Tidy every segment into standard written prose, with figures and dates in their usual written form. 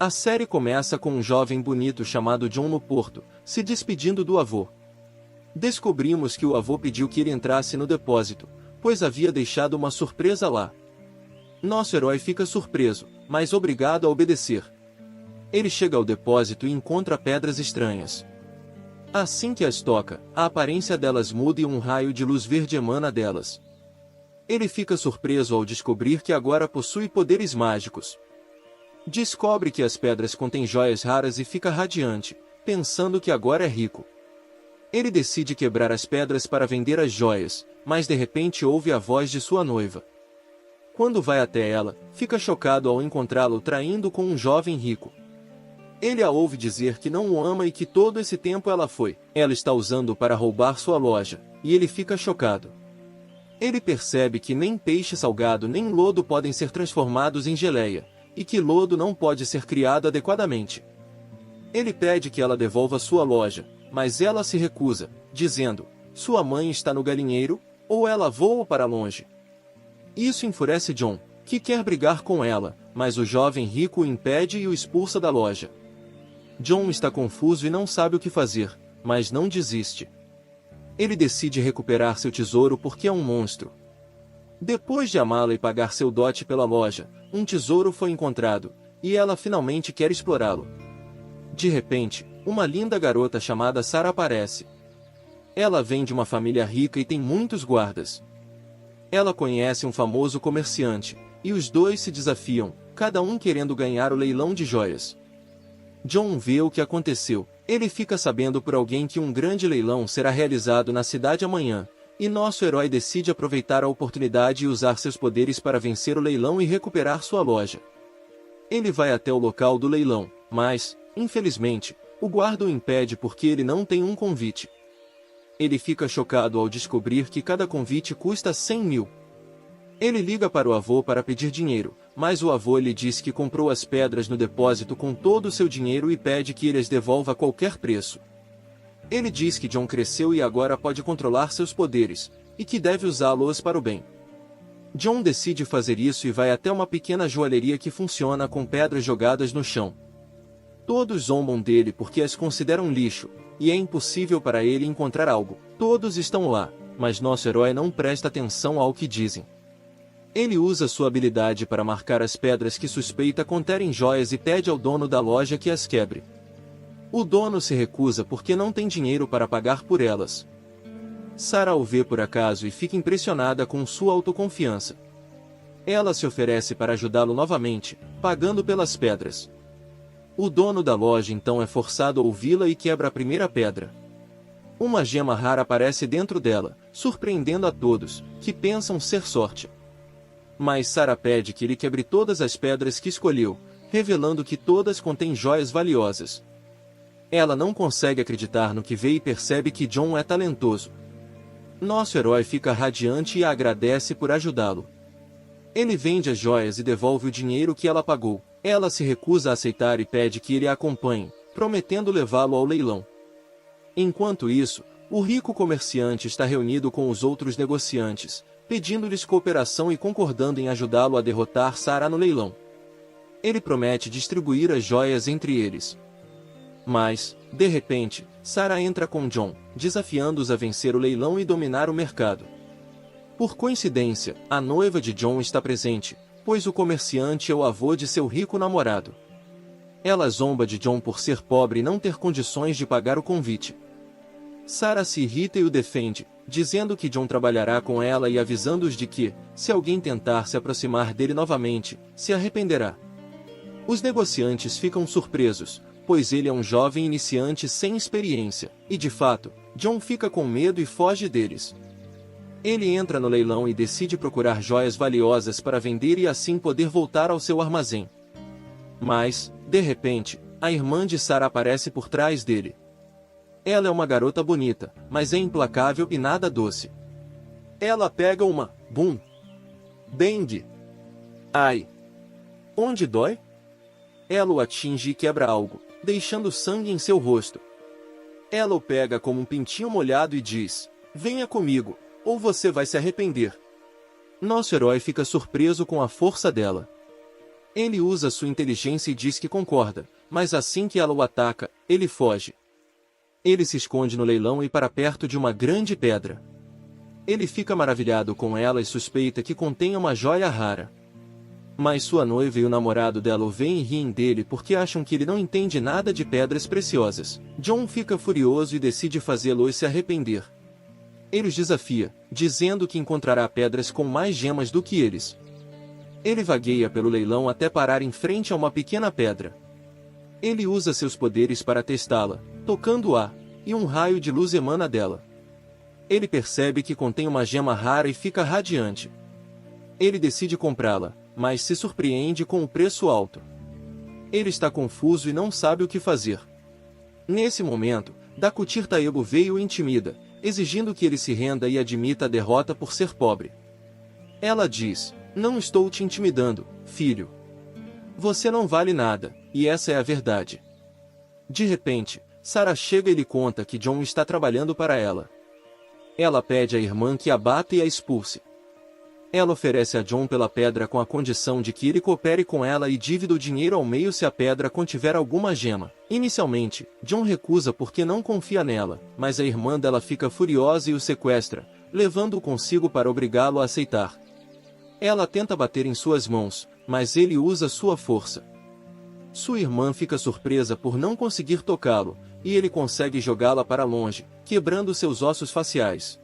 A série começa com um jovem bonito chamado John no porto, se despedindo do avô. Descobrimos que o avô pediu que ele entrasse no depósito, pois havia deixado uma surpresa lá. Nosso herói fica surpreso, mas obrigado a obedecer. Ele chega ao depósito e encontra pedras estranhas. Assim que as toca, a aparência delas muda e um raio de luz verde emana delas. Ele fica surpreso ao descobrir que agora possui poderes mágicos. Descobre que as pedras contêm joias raras e fica radiante, pensando que agora é rico. Ele decide quebrar as pedras para vender as joias, mas de repente ouve a voz de sua noiva. Quando vai até ela, fica chocado ao encontrá-lo traindo com um jovem rico. Ele a ouve dizer que não o ama e que todo esse tempo ela está usando para roubar sua loja, e ele fica chocado. Ele percebe que nem peixe salgado nem lodo podem ser transformados em geleia, e que lodo não pode ser criado adequadamente. Ele pede que ela devolva sua loja, mas ela se recusa, dizendo: sua mãe está no galinheiro, ou ela voa para longe. Isso enfurece John, que quer brigar com ela, mas o jovem rico o impede e o expulsa da loja. John está confuso e não sabe o que fazer, mas não desiste. Ele decide recuperar seu tesouro porque é um monstro. Depois de amá-la e pagar seu dote pela loja, um tesouro foi encontrado, e ela finalmente quer explorá-lo. De repente, uma linda garota chamada Sarah aparece. Ela vem de uma família rica e tem muitos guardas. Ela conhece um famoso comerciante, e os dois se desafiam, cada um querendo ganhar o leilão de joias. John vê o que aconteceu. Ele fica sabendo por alguém que um grande leilão será realizado na cidade amanhã, e nosso herói decide aproveitar a oportunidade e usar seus poderes para vencer o leilão e recuperar sua loja. Ele vai até o local do leilão, mas, infelizmente, o guarda o impede porque ele não tem um convite. Ele fica chocado ao descobrir que cada convite custa 100.000. Ele liga para o avô para pedir dinheiro, mas o avô lhe diz que comprou as pedras no depósito com todo o seu dinheiro e pede que ele as devolva a qualquer preço. Ele diz que John cresceu e agora pode controlar seus poderes, e que deve usá-los para o bem. John decide fazer isso e vai até uma pequena joalheria que funciona com pedras jogadas no chão. Todos zombam dele porque as consideram lixo, e é impossível para ele encontrar algo. Todos estão lá, mas nosso herói não presta atenção ao que dizem. Ele usa sua habilidade para marcar as pedras que suspeita conterem joias e pede ao dono da loja que as quebre. O dono se recusa porque não tem dinheiro para pagar por elas. Sarah o vê por acaso e fica impressionada com sua autoconfiança. Ela se oferece para ajudá-lo novamente, pagando pelas pedras. O dono da loja então é forçado a ouvi-la e quebra a primeira pedra. Uma gema rara aparece dentro dela, surpreendendo a todos, que pensam ser sorte. Mas Sarah pede que ele quebre todas as pedras que escolheu, revelando que todas contêm joias valiosas. Ela não consegue acreditar no que vê e percebe que John é talentoso. Nosso herói fica radiante e a agradece por ajudá-lo. Ele vende as joias e devolve o dinheiro que ela pagou. Ela se recusa a aceitar e pede que ele a acompanhe, prometendo levá-lo ao leilão. Enquanto isso, o rico comerciante está reunido com os outros negociantes, pedindo-lhes cooperação e concordando em ajudá-lo a derrotar Sarah no leilão. Ele promete distribuir as joias entre eles. Mas, de repente, Sarah entra com John, desafiando-os a vencer o leilão e dominar o mercado. Por coincidência, a noiva de John está presente, pois o comerciante é o avô de seu rico namorado. Ela zomba de John por ser pobre e não ter condições de pagar o convite. Sarah se irrita e o defende, dizendo que John trabalhará com ela e avisando-os de que, se alguém tentar se aproximar dele novamente, se arrependerá. Os negociantes ficam surpresos, pois ele é um jovem iniciante sem experiência, e de fato, John fica com medo e foge deles. Ele entra no leilão e decide procurar joias valiosas para vender e assim poder voltar ao seu armazém. Mas, de repente, a irmã de Sarah aparece por trás dele. Ela é uma garota bonita, mas é implacável e nada doce. Ela pega uma Boom Bang. Ai! Onde dói? Ela o atinge e quebra algo, deixando sangue em seu rosto. Ela o pega como um pintinho molhado e diz: venha comigo, ou você vai se arrepender. Nosso herói fica surpreso com a força dela. Ele usa sua inteligência e diz que concorda, mas assim que ela o ataca, ele foge. Ele se esconde no leilão e para perto de uma grande pedra. Ele fica maravilhado com ela e suspeita que contém uma joia rara. Mas sua noiva e o namorado dela o veem e riem dele porque acham que ele não entende nada de pedras preciosas. John fica furioso e decide fazê-los se arrepender. Ele os desafia, dizendo que encontrará pedras com mais gemas do que eles. Ele vagueia pelo leilão até parar em frente a uma pequena pedra. Ele usa seus poderes para testá-la, tocando-a, e um raio de luz emana dela. Ele percebe que contém uma gema rara e fica radiante. Ele decide comprá-la, mas se surpreende com o preço alto. Ele está confuso e não sabe o que fazer. Nesse momento, Dakutir Taebo veio e o intimida, exigindo que ele se renda e admita a derrota por ser pobre. Ela diz: "Não estou te intimidando, filho. Você não vale nada, e essa é a verdade." De repente, Sarah chega e lhe conta que John está trabalhando para ela. Ela pede à irmã que a bata e a expulse. Ela oferece a John pela pedra com a condição de que ele coopere com ela e divida o dinheiro ao meio se a pedra contiver alguma gema. Inicialmente, John recusa porque não confia nela, mas a irmã dela fica furiosa e o sequestra, levando-o consigo para obrigá-lo a aceitar. Ela tenta bater em suas mãos, mas ele usa sua força. Sua irmã fica surpresa por não conseguir tocá-lo, e ele consegue jogá-la para longe, quebrando seus ossos faciais.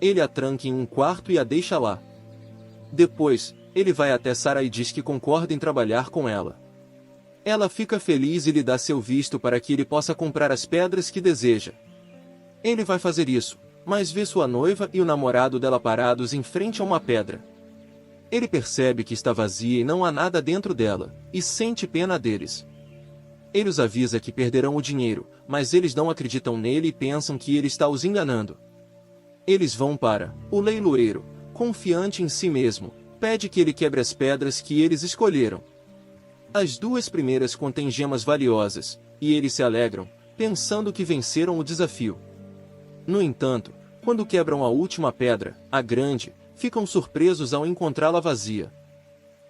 Ele a tranca em um quarto e a deixa lá. Depois, ele vai até Sarah e diz que concorda em trabalhar com ela. Ela fica feliz e lhe dá seu visto para que ele possa comprar as pedras que deseja. Ele vai fazer isso, mas vê sua noiva e o namorado dela parados em frente a uma pedra. Ele percebe que está vazia e não há nada dentro dela, e sente pena deles. Ele os avisa que perderão o dinheiro, mas eles não acreditam nele e pensam que ele está os enganando. Eles vão para o leiloeiro, confiante em si mesmo, pede que ele quebre as pedras que eles escolheram. As duas primeiras contêm gemas valiosas, e eles se alegram, pensando que venceram o desafio. No entanto, quando quebram a última pedra, a grande, ficam surpresos ao encontrá-la vazia.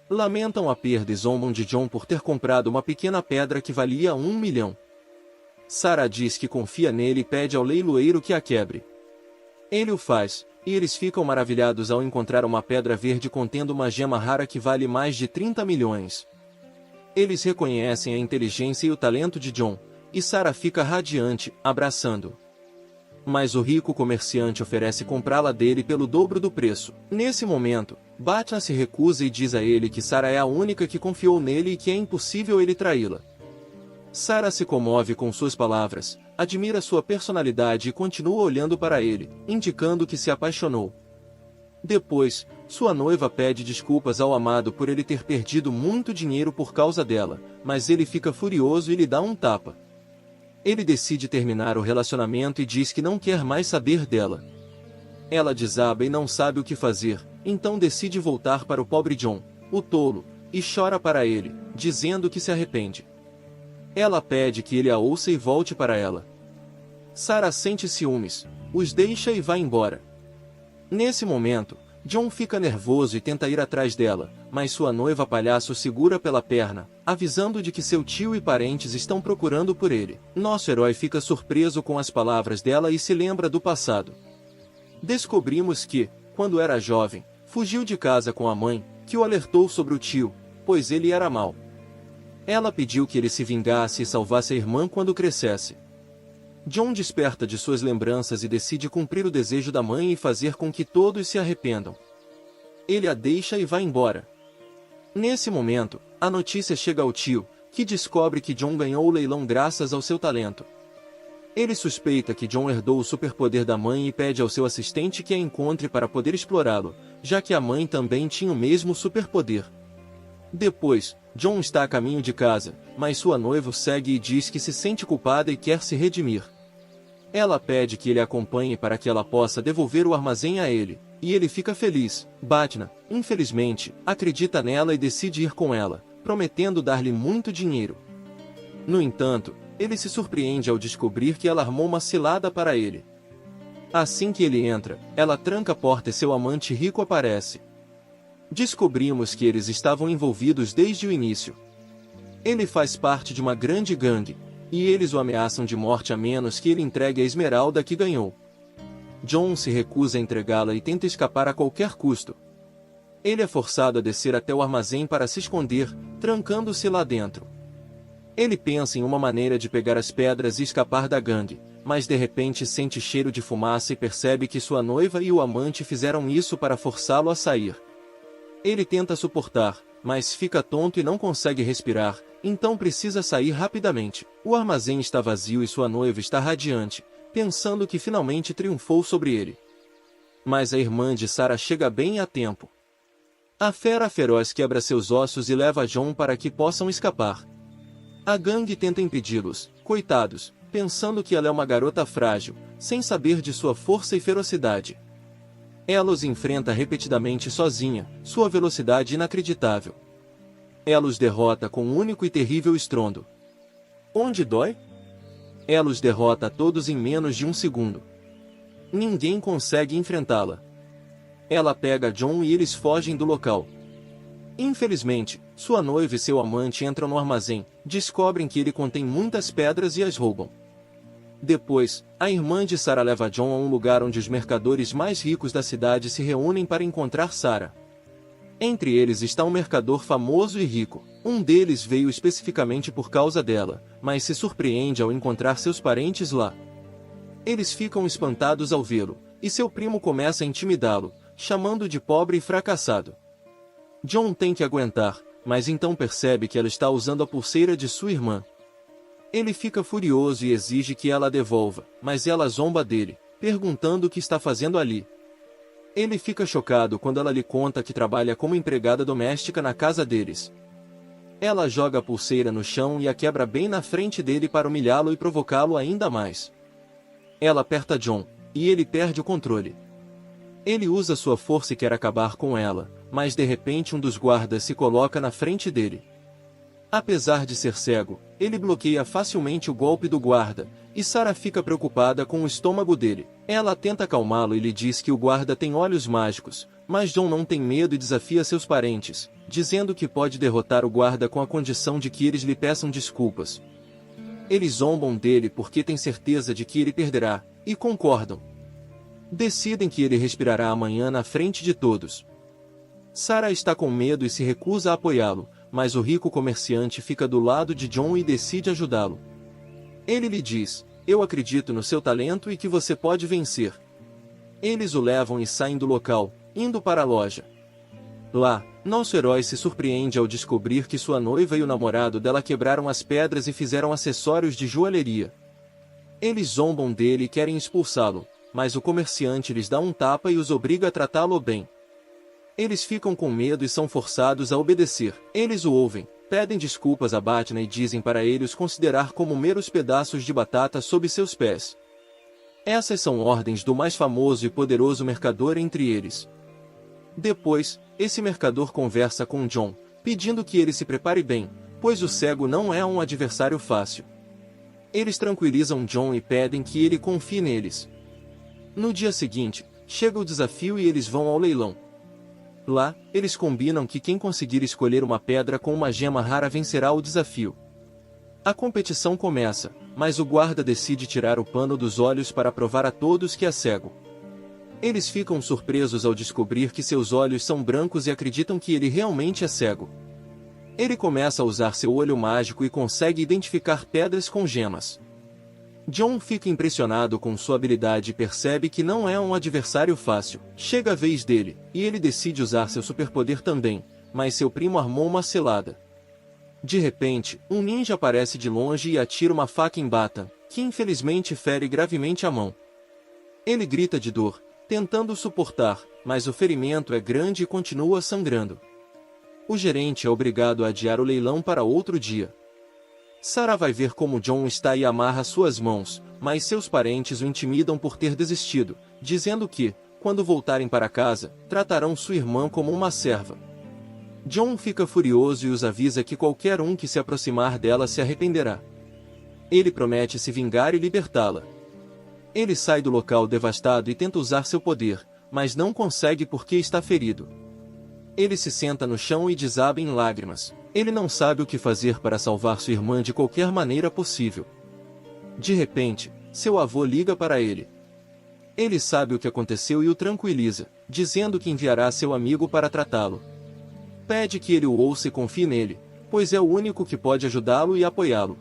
Lamentam a perda e zombam de John por ter comprado uma pequena pedra que valia 1 milhão. Sarah diz que confia nele e pede ao leiloeiro que a quebre. Ele o faz, e eles ficam maravilhados ao encontrar uma pedra verde contendo uma gema rara que vale mais de 30 milhões. Eles reconhecem a inteligência e o talento de John, e Sarah fica radiante, abraçando-o. Mas o rico comerciante oferece comprá-la dele pelo dobro do preço. Nesse momento, Batna se recusa e diz a ele que Sarah é a única que confiou nele e que é impossível ele traí-la. Sarah se comove com suas palavras, admira sua personalidade e continua olhando para ele, indicando que se apaixonou. Depois, sua noiva pede desculpas ao amado por ele ter perdido muito dinheiro por causa dela, mas ele fica furioso e lhe dá um tapa. Ele decide terminar o relacionamento e diz que não quer mais saber dela. Ela desaba e não sabe o que fazer, então decide voltar para o pobre John, o tolo, e chora para ele, dizendo que se arrepende. Ela pede que ele a ouça e volte para ela. Sarah sente ciúmes, os deixa e vai embora. Nesse momento, John fica nervoso e tenta ir atrás dela, mas sua noiva palhaço o segura pela perna, avisando de que seu tio e parentes estão procurando por ele. Nosso herói fica surpreso com as palavras dela e se lembra do passado. Descobrimos que, quando era jovem, fugiu de casa com a mãe, que o alertou sobre o tio, pois ele era mau. Ela pediu que ele se vingasse e salvasse a irmã quando crescesse. John desperta de suas lembranças e decide cumprir o desejo da mãe e fazer com que todos se arrependam. Ele a deixa e vai embora. Nesse momento, a notícia chega ao tio, que descobre que John ganhou o leilão graças ao seu talento. Ele suspeita que John herdou o superpoder da mãe e pede ao seu assistente que a encontre para poder explorá-lo, já que a mãe também tinha o mesmo superpoder. Depois, John está a caminho de casa, mas sua noiva o segue e diz que se sente culpada e quer se redimir. Ela pede que ele a acompanhe para que ela possa devolver o armazém a ele, e ele fica feliz. Batna, infelizmente, acredita nela e decide ir com ela, prometendo dar-lhe muito dinheiro. No entanto, ele se surpreende ao descobrir que ela armou uma cilada para ele. Assim que ele entra, ela tranca a porta e seu amante rico aparece. Descobrimos que eles estavam envolvidos desde o início. Ele faz parte de uma grande gangue, e eles o ameaçam de morte a menos que ele entregue a esmeralda que ganhou. John se recusa a entregá-la e tenta escapar a qualquer custo. Ele é forçado a descer até o armazém para se esconder, trancando-se lá dentro. Ele pensa em uma maneira de pegar as pedras e escapar da gangue, mas de repente sente cheiro de fumaça e percebe que sua noiva e o amante fizeram isso para forçá-lo a sair. Ele tenta suportar, mas fica tonto e não consegue respirar, então precisa sair rapidamente. O armazém está vazio e sua noiva está radiante, pensando que finalmente triunfou sobre ele. Mas a irmã de Sarah chega bem a tempo. A fera feroz quebra seus ossos e leva John para que possam escapar. A gangue tenta impedi-los, coitados, pensando que ela é uma garota frágil, sem saber de sua força e ferocidade. Ela os enfrenta repetidamente sozinha, sua velocidade inacreditável. Ela os derrota com um único e terrível estrondo. Onde dói? Ela os derrota a todos em menos de um segundo. Ninguém consegue enfrentá-la. Ela pega John e eles fogem do local. Infelizmente, sua noiva e seu amante entram no armazém, descobrem que ele contém muitas pedras e as roubam. Depois, a irmã de Sarah leva John a um lugar onde os mercadores mais ricos da cidade se reúnem para encontrar Sarah. Entre eles está um mercador famoso e rico. Um deles veio especificamente por causa dela, mas se surpreende ao encontrar seus parentes lá. Eles ficam espantados ao vê-lo, e seu primo começa a intimidá-lo, chamando de pobre e fracassado. John tem que aguentar, mas então percebe que ela está usando a pulseira de sua irmã. Ele fica furioso e exige que ela a devolva, mas ela zomba dele, perguntando o que está fazendo ali. Ele fica chocado quando ela lhe conta que trabalha como empregada doméstica na casa deles. Ela joga a pulseira no chão e a quebra bem na frente dele para humilhá-lo e provocá-lo ainda mais. Ela aperta John, e ele perde o controle. Ele usa sua força e quer acabar com ela, mas de repente um dos guardas se coloca na frente dele. Apesar de ser cego, ele bloqueia facilmente o golpe do guarda, e Sarah fica preocupada com o estômago dele. Ela tenta acalmá-lo e lhe diz que o guarda tem olhos mágicos, mas John não tem medo e desafia seus parentes, dizendo que pode derrotar o guarda com a condição de que eles lhe peçam desculpas. Eles zombam dele porque têm certeza de que ele perderá, e concordam. Decidem que ele respirará amanhã na frente de todos. Sarah está com medo e se recusa a apoiá-lo, mas o rico comerciante fica do lado de John e decide ajudá-lo. Ele lhe diz: "Eu acredito no seu talento e que você pode vencer." Eles o levam e saem do local, indo para a loja. Lá, nosso herói se surpreende ao descobrir que sua noiva e o namorado dela quebraram as pedras e fizeram acessórios de joalheria. Eles zombam dele e querem expulsá-lo, mas o comerciante lhes dá um tapa e os obriga a tratá-lo bem. Eles ficam com medo e são forçados a obedecer. Eles o ouvem, pedem desculpas a Batna e dizem para ele os considerar como meros pedaços de batata sob seus pés. Essas são ordens do mais famoso e poderoso mercador entre eles. Depois, esse mercador conversa com John, pedindo que ele se prepare bem, pois o cego não é um adversário fácil. Eles tranquilizam John e pedem que ele confie neles. No dia seguinte, chega o desafio e eles vão ao leilão. Lá, eles combinam que quem conseguir escolher uma pedra com uma gema rara vencerá o desafio. A competição começa, mas o guarda decide tirar o pano dos olhos para provar a todos que é cego. Eles ficam surpresos ao descobrir que seus olhos são brancos e acreditam que ele realmente é cego. Ele começa a usar seu olho mágico e consegue identificar pedras com gemas. John fica impressionado com sua habilidade e percebe que não é um adversário fácil. Chega a vez dele, e ele decide usar seu superpoder também, mas seu primo armou uma cilada. De repente, um ninja aparece de longe e atira uma faca em Bata, que infelizmente fere gravemente a mão. Ele grita de dor, tentando suportar, mas o ferimento é grande e continua sangrando. O gerente é obrigado a adiar o leilão para outro dia. Sarah vai ver como John está e amarra suas mãos, mas seus parentes o intimidam por ter desistido, dizendo que, quando voltarem para casa, tratarão sua irmã como uma serva. John fica furioso e os avisa que qualquer um que se aproximar dela se arrependerá. Ele promete se vingar e libertá-la. Ele sai do local devastado e tenta usar seu poder, mas não consegue porque está ferido. Ele se senta no chão e desaba em lágrimas. Ele não sabe o que fazer para salvar sua irmã de qualquer maneira possível. De repente, seu avô liga para ele. Ele sabe o que aconteceu e o tranquiliza, dizendo que enviará seu amigo para tratá-lo. Pede que ele o ouça e confie nele, pois é o único que pode ajudá-lo e apoiá-lo.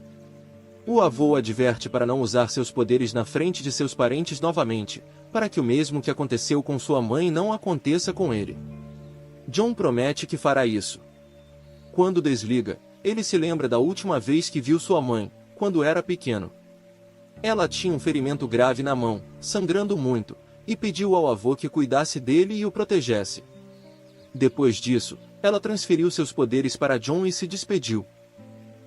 O avô o adverte para não usar seus poderes na frente de seus parentes novamente, para que o mesmo que aconteceu com sua mãe não aconteça com ele. John promete que fará isso. Quando desliga, ele se lembra da última vez que viu sua mãe, quando era pequeno. Ela tinha um ferimento grave na mão, sangrando muito, e pediu ao avô que cuidasse dele e o protegesse. Depois disso, ela transferiu seus poderes para John e se despediu.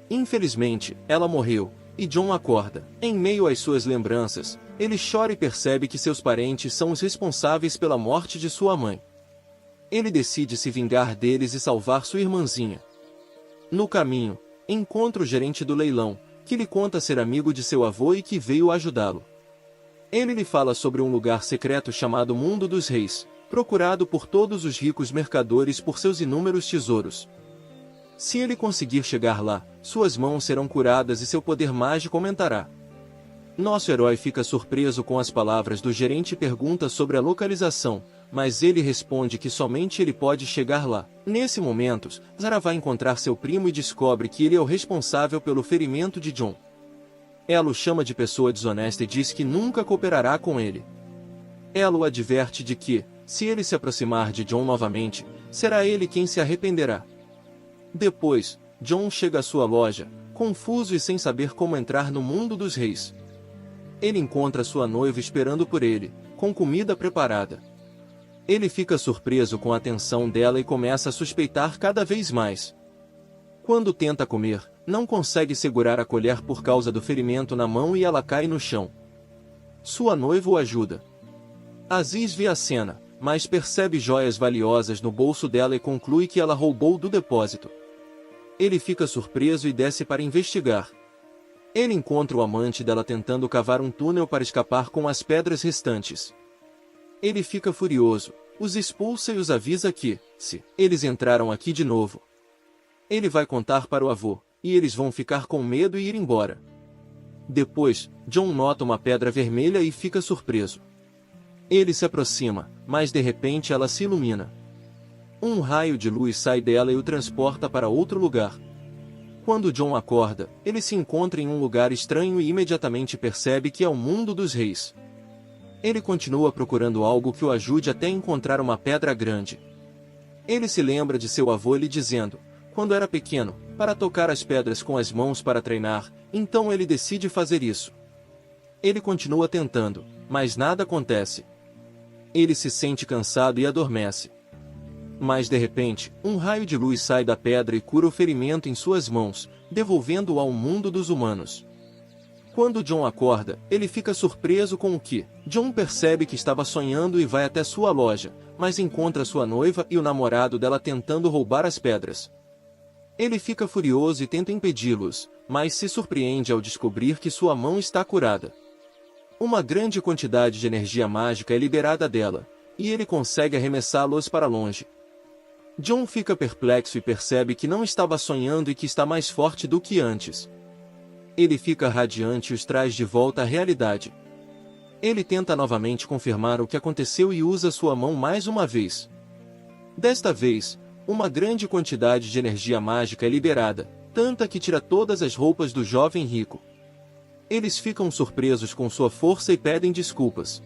Infelizmente, ela morreu, e John acorda. Em meio às suas lembranças, ele chora e percebe que seus parentes são os responsáveis pela morte de sua mãe. Ele decide se vingar deles e salvar sua irmãzinha. No caminho, encontra o gerente do leilão, que lhe conta ser amigo de seu avô e que veio ajudá-lo. Ele lhe fala sobre um lugar secreto chamado Mundo dos Reis, procurado por todos os ricos mercadores por seus inúmeros tesouros. Se ele conseguir chegar lá, suas mãos serão curadas e seu poder mágico aumentará. Nosso herói fica surpreso com as palavras do gerente e pergunta sobre a localização, mas ele responde que somente ele pode chegar lá. Nesse momento, Zara vai encontrar seu primo e descobre que ele é o responsável pelo ferimento de John. Ela o chama de pessoa desonesta e diz que nunca cooperará com ele. Ela o adverte de que, se ele se aproximar de John novamente, será ele quem se arrependerá. Depois, John chega à sua loja, confuso e sem saber como entrar no mundo dos reis. Ele encontra sua noiva esperando por ele, com comida preparada. Ele fica surpreso com a atenção dela e começa a suspeitar cada vez mais. Quando tenta comer, não consegue segurar a colher por causa do ferimento na mão e ela cai no chão. Sua noiva o ajuda. Aziz vê a cena, mas percebe joias valiosas no bolso dela e conclui que ela roubou do depósito. Ele fica surpreso e desce para investigar. Ele encontra o amante dela tentando cavar um túnel para escapar com as pedras restantes. Ele fica furioso, os expulsa e os avisa que, se eles entraram aqui de novo, ele vai contar para o avô, e eles vão ficar com medo e ir embora. Depois, John nota uma pedra vermelha e fica surpreso. Ele se aproxima, mas de repente ela se ilumina. Um raio de luz sai dela e o transporta para outro lugar. Quando John acorda, ele se encontra em um lugar estranho e imediatamente percebe que é o mundo dos reis. Ele continua procurando algo que o ajude até encontrar uma pedra grande. Ele se lembra de seu avô lhe dizendo, quando era pequeno, para tocar as pedras com as mãos para treinar, então ele decide fazer isso. Ele continua tentando, mas nada acontece. Ele se sente cansado e adormece. Mas de repente, um raio de luz sai da pedra e cura o ferimento em suas mãos, devolvendo-o ao mundo dos humanos. Quando John acorda, ele fica surpreso com o que John percebe que estava sonhando e vai até sua loja, mas encontra sua noiva e o namorado dela tentando roubar as pedras. Ele fica furioso e tenta impedi-los, mas se surpreende ao descobrir que sua mão está curada. Uma grande quantidade de energia mágica é liberada dela, e ele consegue arremessá-los para longe. John fica perplexo e percebe que não estava sonhando e que está mais forte do que antes. Ele fica radiante e os traz de volta à realidade. Ele tenta novamente confirmar o que aconteceu e usa sua mão mais uma vez. Desta vez, uma grande quantidade de energia mágica é liberada, tanta que tira todas as roupas do jovem rico. Eles ficam surpresos com sua força e pedem desculpas.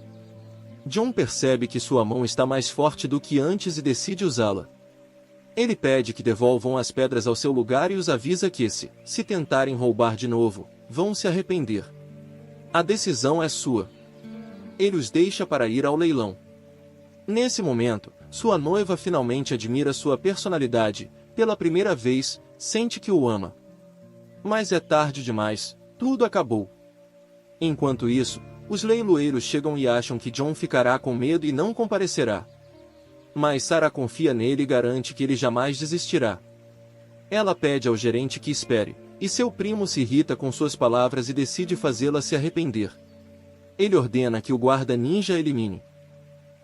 John percebe que sua mão está mais forte do que antes e decide usá-la. Ele pede que devolvam as pedras ao seu lugar e os avisa que se tentarem roubar de novo, vão se arrepender. A decisão é sua. Ele os deixa para ir ao leilão. Nesse momento, sua noiva finalmente admira sua personalidade, pela primeira vez, sente que o ama. Mas é tarde demais, tudo acabou. Enquanto isso, os leiloeiros chegam e acham que John ficará com medo e não comparecerá. Mas Sarah confia nele e garante que ele jamais desistirá. Ela pede ao gerente que espere, e seu primo se irrita com suas palavras e decide fazê-la se arrepender. Ele ordena que o guarda ninja elimine.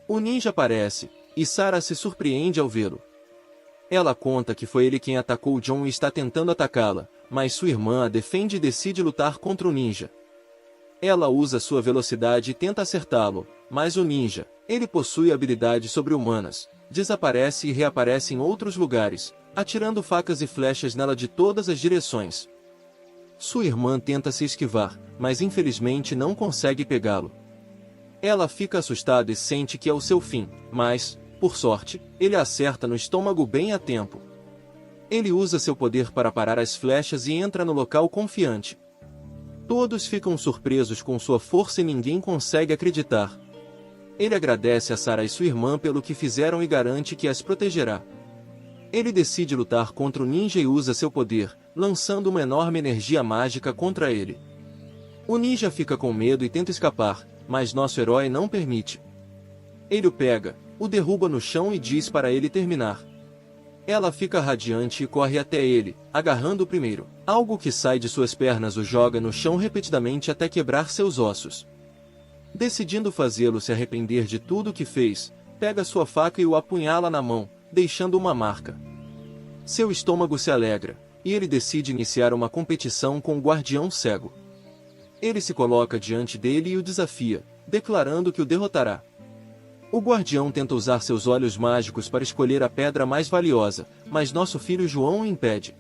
O ninja aparece, e Sarah se surpreende ao vê-lo. Ela conta que foi ele quem atacou John e está tentando atacá-la, mas sua irmã a defende e decide lutar contra o ninja. Ela usa sua velocidade e tenta acertá-lo, mas o ninja, ele possui habilidades sobre-humanas, desaparece e reaparece em outros lugares, atirando facas e flechas nela de todas as direções. Sua irmã tenta se esquivar, mas infelizmente não consegue pegá-lo. Ela fica assustada e sente que é o seu fim, mas, por sorte, ele a acerta no estômago bem a tempo. Ele usa seu poder para parar as flechas e entra no local confiante. Todos ficam surpresos com sua força e ninguém consegue acreditar. Ele agradece a Sarah e sua irmã pelo que fizeram e garante que as protegerá. Ele decide lutar contra o ninja e usa seu poder, lançando uma enorme energia mágica contra ele. O ninja fica com medo e tenta escapar, mas nosso herói não permite. Ele o pega, o derruba no chão e diz para ele terminar. Ela fica radiante e corre até ele, agarrando o primeiro. Algo que sai de suas pernas o joga no chão repetidamente até quebrar seus ossos. Decidindo fazê-lo se arrepender de tudo o que fez, pega sua faca e o apunhala na mão, deixando uma marca. Seu estômago se alegra, e ele decide iniciar uma competição com o guardião cego. Ele se coloca diante dele e o desafia, declarando que o derrotará. O guardião tenta usar seus olhos mágicos para escolher a pedra mais valiosa, mas nosso filho João o impede.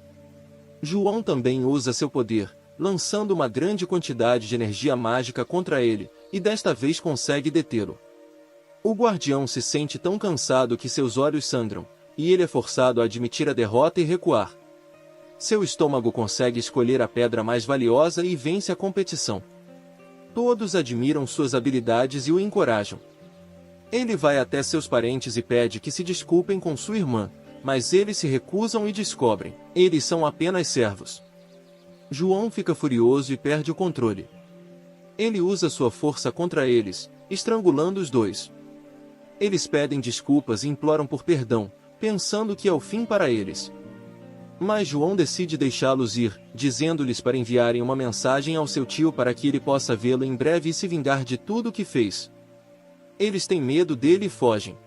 João também usa seu poder, lançando uma grande quantidade de energia mágica contra ele, e desta vez consegue detê-lo. O guardião se sente tão cansado que seus olhos sangram, e ele é forçado a admitir a derrota e recuar. Seu estômago consegue escolher a pedra mais valiosa e vence a competição. Todos admiram suas habilidades e o encorajam. Ele vai até seus parentes e pede que se desculpem com sua irmã, mas eles se recusam e descobrem, eles são apenas servos. João fica furioso e perde o controle. Ele usa sua força contra eles, estrangulando os dois. Eles pedem desculpas e imploram por perdão, pensando que é o fim para eles. Mas João decide deixá-los ir, dizendo-lhes para enviarem uma mensagem ao seu tio para que ele possa vê-lo em breve e se vingar de tudo o que fez. Eles têm medo dele e fogem.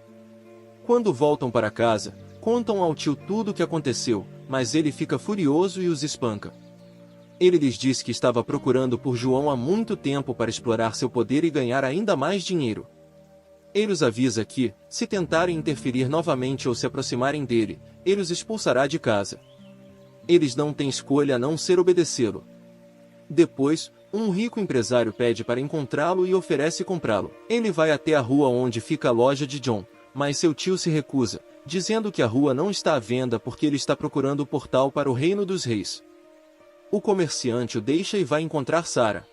Quando voltam para casa, contam ao tio tudo o que aconteceu, mas ele fica furioso e os espanca. Ele lhes diz que estava procurando por João há muito tempo para explorar seu poder e ganhar ainda mais dinheiro. Ele os avisa que, se tentarem interferir novamente ou se aproximarem dele, ele os expulsará de casa. Eles não têm escolha a não ser obedecê-lo. Depois, um rico empresário pede para encontrá-lo e oferece comprá-lo. Ele vai até a rua onde fica a loja de John, mas seu tio se recusa, dizendo que a rua não está à venda porque ele está procurando o portal para o Reino dos Reis. O comerciante o deixa e vai encontrar Sarah.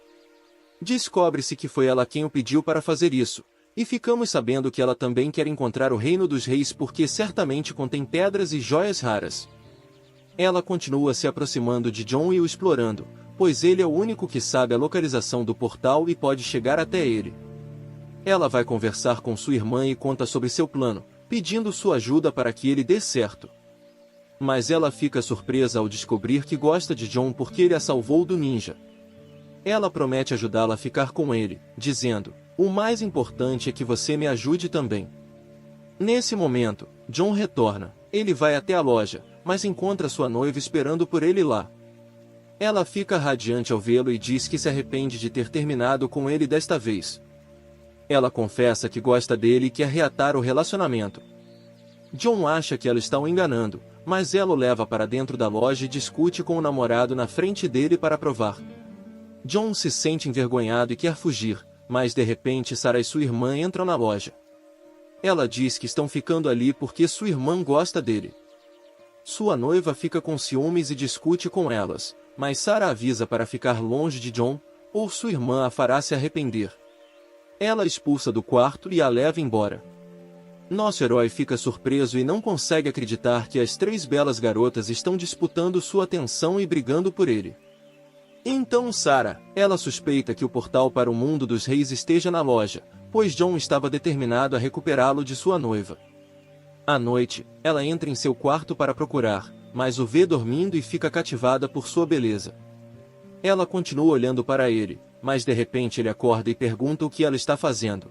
Descobre-se que foi ela quem o pediu para fazer isso, e ficamos sabendo que ela também quer encontrar o Reino dos Reis porque certamente contém pedras e joias raras. Ela continua se aproximando de John e o explorando, pois ele é o único que sabe a localização do portal e pode chegar até ele. Ela vai conversar com sua irmã e conta sobre seu plano, pedindo sua ajuda para que ele dê certo. Mas ela fica surpresa ao descobrir que gosta de John porque ele a salvou do ninja. Ela promete ajudá-la a ficar com ele, dizendo, "O mais importante é que você me ajude também." Nesse momento, John retorna. Ele vai até a loja, mas encontra sua noiva esperando por ele lá. Ela fica radiante ao vê-lo e diz que se arrepende de ter terminado com ele desta vez. Ela confessa que gosta dele e quer reatar o relacionamento. John acha que ela está o enganando, mas ela o leva para dentro da loja e discute com o namorado na frente dele para provar. John se sente envergonhado e quer fugir, mas de repente Sarah e sua irmã entram na loja. Ela diz que estão ficando ali porque sua irmã gosta dele. Sua noiva fica com ciúmes e discute com elas, mas Sarah avisa para ficar longe de John, ou sua irmã a fará se arrepender. Ela a expulsa do quarto e a leva embora. Nosso herói fica surpreso e não consegue acreditar que as três belas garotas estão disputando sua atenção e brigando por ele. Então Sarah, ela suspeita que o portal para o mundo dos reis esteja na loja, pois John estava determinado a recuperá-lo de sua noiva. À noite, ela entra em seu quarto para procurar, mas o vê dormindo e fica cativada por sua beleza. Ela continua olhando para ele, mas de repente ele acorda e pergunta o que ela está fazendo.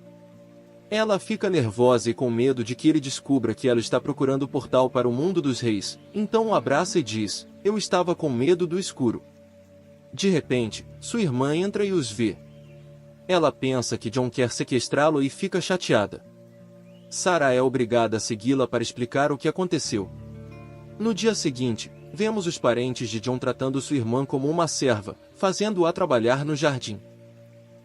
Ela fica nervosa e com medo de que ele descubra que ela está procurando o portal para o mundo dos reis, então o abraça e diz: "Eu estava com medo do escuro." De repente, sua irmã entra e os vê. Ela pensa que Jon quer sequestrá-lo e fica chateada. Sarah é obrigada a segui-la para explicar o que aconteceu. No dia seguinte, vemos os parentes de Jon tratando sua irmã como uma serva, fazendo-a trabalhar no jardim.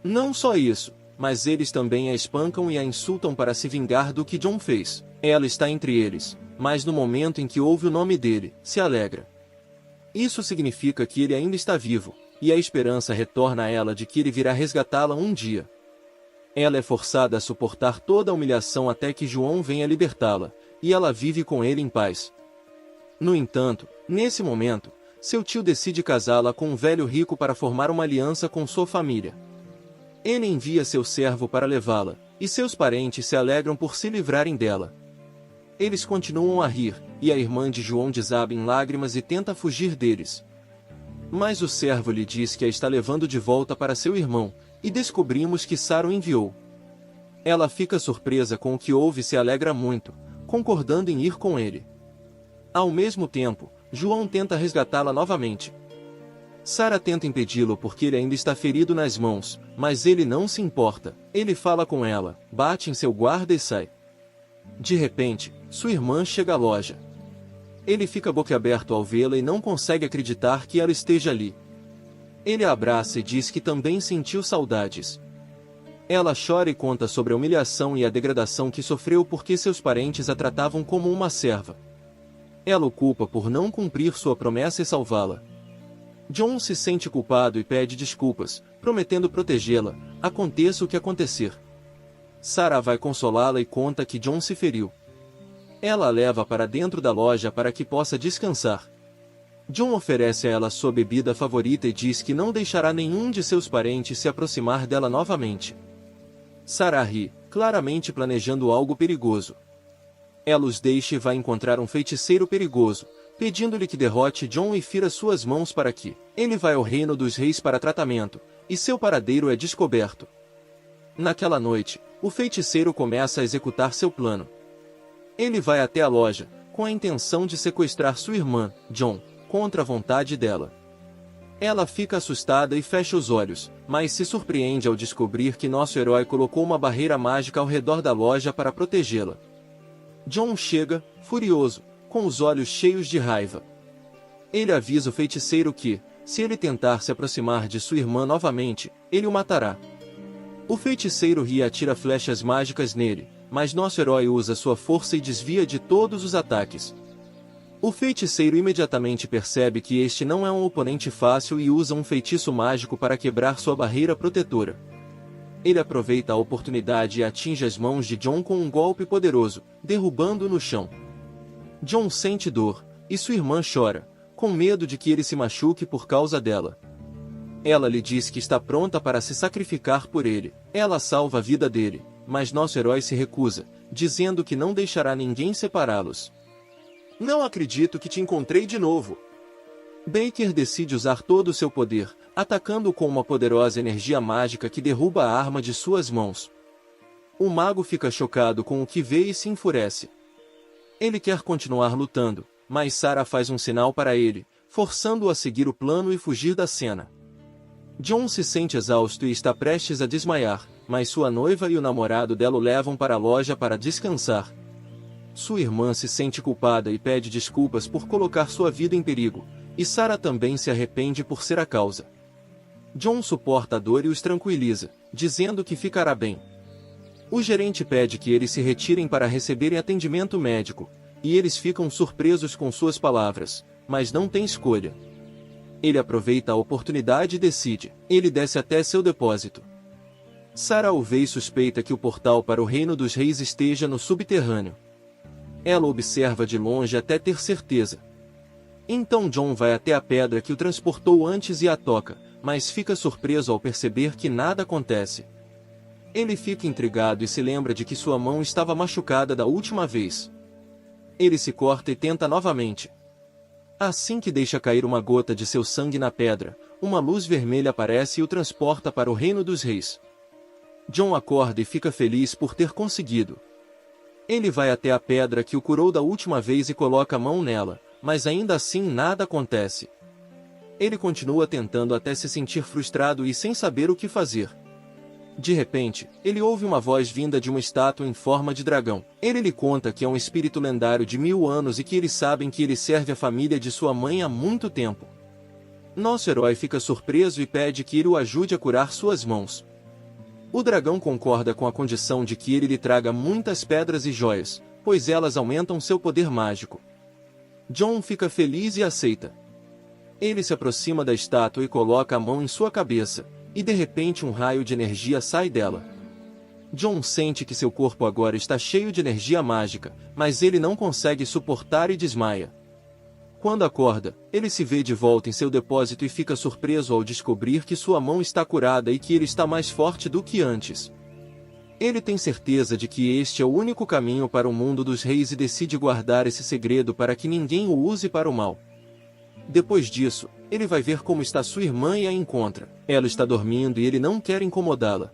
Não só isso, mas eles também a espancam e a insultam para se vingar do que Jon fez. Ela está entre eles, mas no momento em que ouve o nome dele, se alegra. Isso significa que ele ainda está vivo, e a esperança retorna a ela de que ele virá resgatá-la um dia. Ela é forçada a suportar toda a humilhação até que Jon venha libertá-la, e ela vive com ele em paz. No entanto, nesse momento, seu tio decide casá-la com um velho rico para formar uma aliança com sua família. Ele envia seu servo para levá-la, e seus parentes se alegram por se livrarem dela. Eles continuam a rir, e a irmã de Jon desaba em lágrimas e tenta fugir deles. Mas o servo lhe diz que a está levando de volta para seu irmão, e descobrimos que Sarah o enviou. Ela fica surpresa com o que ouve e se alegra muito, concordando em ir com ele. Ao mesmo tempo, Jon tenta resgatá-la novamente. Sarah tenta impedi-lo porque ele ainda está ferido nas mãos, mas ele não se importa. Ele fala com ela, bate em seu guarda e sai. De repente, sua irmã chega à loja. Ele fica boquiaberto ao vê-la e não consegue acreditar que ela esteja ali. Ele a abraça e diz que também sentiu saudades. Ela chora e conta sobre a humilhação e a degradação que sofreu porque seus parentes a tratavam como uma serva. Ela o culpa por não cumprir sua promessa e salvá-la. Jon se sente culpado e pede desculpas, prometendo protegê-la, aconteça o que acontecer. Sarah vai consolá-la e conta que Jon se feriu. Ela a leva para dentro da loja para que possa descansar. Jon oferece a ela sua bebida favorita e diz que não deixará nenhum de seus parentes se aproximar dela novamente. Sarah ri, claramente planejando algo perigoso. Ela os deixa e vai encontrar um feiticeiro perigoso, pedindo-lhe que derrote Jon e fira suas mãos para que ele vá ao reino dos reis para tratamento, e seu paradeiro é descoberto. Naquela noite, o feiticeiro começa a executar seu plano. Ele vai até a loja, com a intenção de sequestrar sua irmã, Jon, contra a vontade dela. Ela fica assustada e fecha os olhos, mas se surpreende ao descobrir que nosso herói colocou uma barreira mágica ao redor da loja para protegê-la. Jon chega, furioso, com os olhos cheios de raiva. Ele avisa o feiticeiro que, se ele tentar se aproximar de sua irmã novamente, ele o matará. O feiticeiro ri e atira flechas mágicas nele, mas nosso herói usa sua força e desvia de todos os ataques. O feiticeiro imediatamente percebe que este não é um oponente fácil e usa um feitiço mágico para quebrar sua barreira protetora. Ele aproveita a oportunidade e atinge as mãos de Jon com um golpe poderoso, derrubando-o no chão. Jon sente dor, e sua irmã chora, com medo de que ele se machuque por causa dela. Ela lhe diz que está pronta para se sacrificar por ele. Ela salva a vida dele, mas nosso herói se recusa, dizendo que não deixará ninguém separá-los. "Não acredito que te encontrei de novo." Baker decide usar todo o seu poder, atacando-o com uma poderosa energia mágica que derruba a arma de suas mãos. O mago fica chocado com o que vê e se enfurece. Ele quer continuar lutando, mas Sarah faz um sinal para ele, forçando-o a seguir o plano e fugir da cena. Jon se sente exausto e está prestes a desmaiar, mas sua noiva e o namorado dela o levam para a loja para descansar. Sua irmã se sente culpada e pede desculpas por colocar sua vida em perigo, e Sarah também se arrepende por ser a causa. Jon suporta a dor e os tranquiliza, dizendo que ficará bem. O gerente pede que eles se retirem para receberem atendimento médico, e eles ficam surpresos com suas palavras, mas não têm escolha. Ele aproveita a oportunidade e decide. Ele desce até seu depósito. Sarah o vê e suspeita que o portal para o reino dos reis esteja no subterrâneo. Ela observa de longe até ter certeza. Então Jon vai até a pedra que o transportou antes e a toca, mas fica surpreso ao perceber que nada acontece. Ele fica intrigado e se lembra de que sua mão estava machucada da última vez. Ele se corta e tenta novamente. Assim que deixa cair uma gota de seu sangue na pedra, uma luz vermelha aparece e o transporta para o reino dos reis. John acorda e fica feliz por ter conseguido. Ele vai até a pedra que o curou da última vez e coloca a mão nela, mas ainda assim nada acontece. Ele continua tentando até se sentir frustrado e sem saber o que fazer. De repente, ele ouve uma voz vinda de uma estátua em forma de dragão. Ele lhe conta que é um espírito lendário de 1000 anos e que eles sabem que ele serve a família de sua mãe há muito tempo. Nosso herói fica surpreso e pede que ele o ajude a curar suas mãos. O dragão concorda com a condição de que ele lhe traga muitas pedras e joias, pois elas aumentam seu poder mágico. John fica feliz e aceita. Ele se aproxima da estátua e coloca a mão em sua cabeça, e de repente um raio de energia sai dela. John sente que seu corpo agora está cheio de energia mágica, mas ele não consegue suportar e desmaia. Quando acorda, ele se vê de volta em seu depósito e fica surpreso ao descobrir que sua mão está curada e que ele está mais forte do que antes. Ele tem certeza de que este é o único caminho para o mundo dos reis e decide guardar esse segredo para que ninguém o use para o mal. Depois disso, ele vai ver como está sua irmã e a encontra. Ela está dormindo e ele não quer incomodá-la.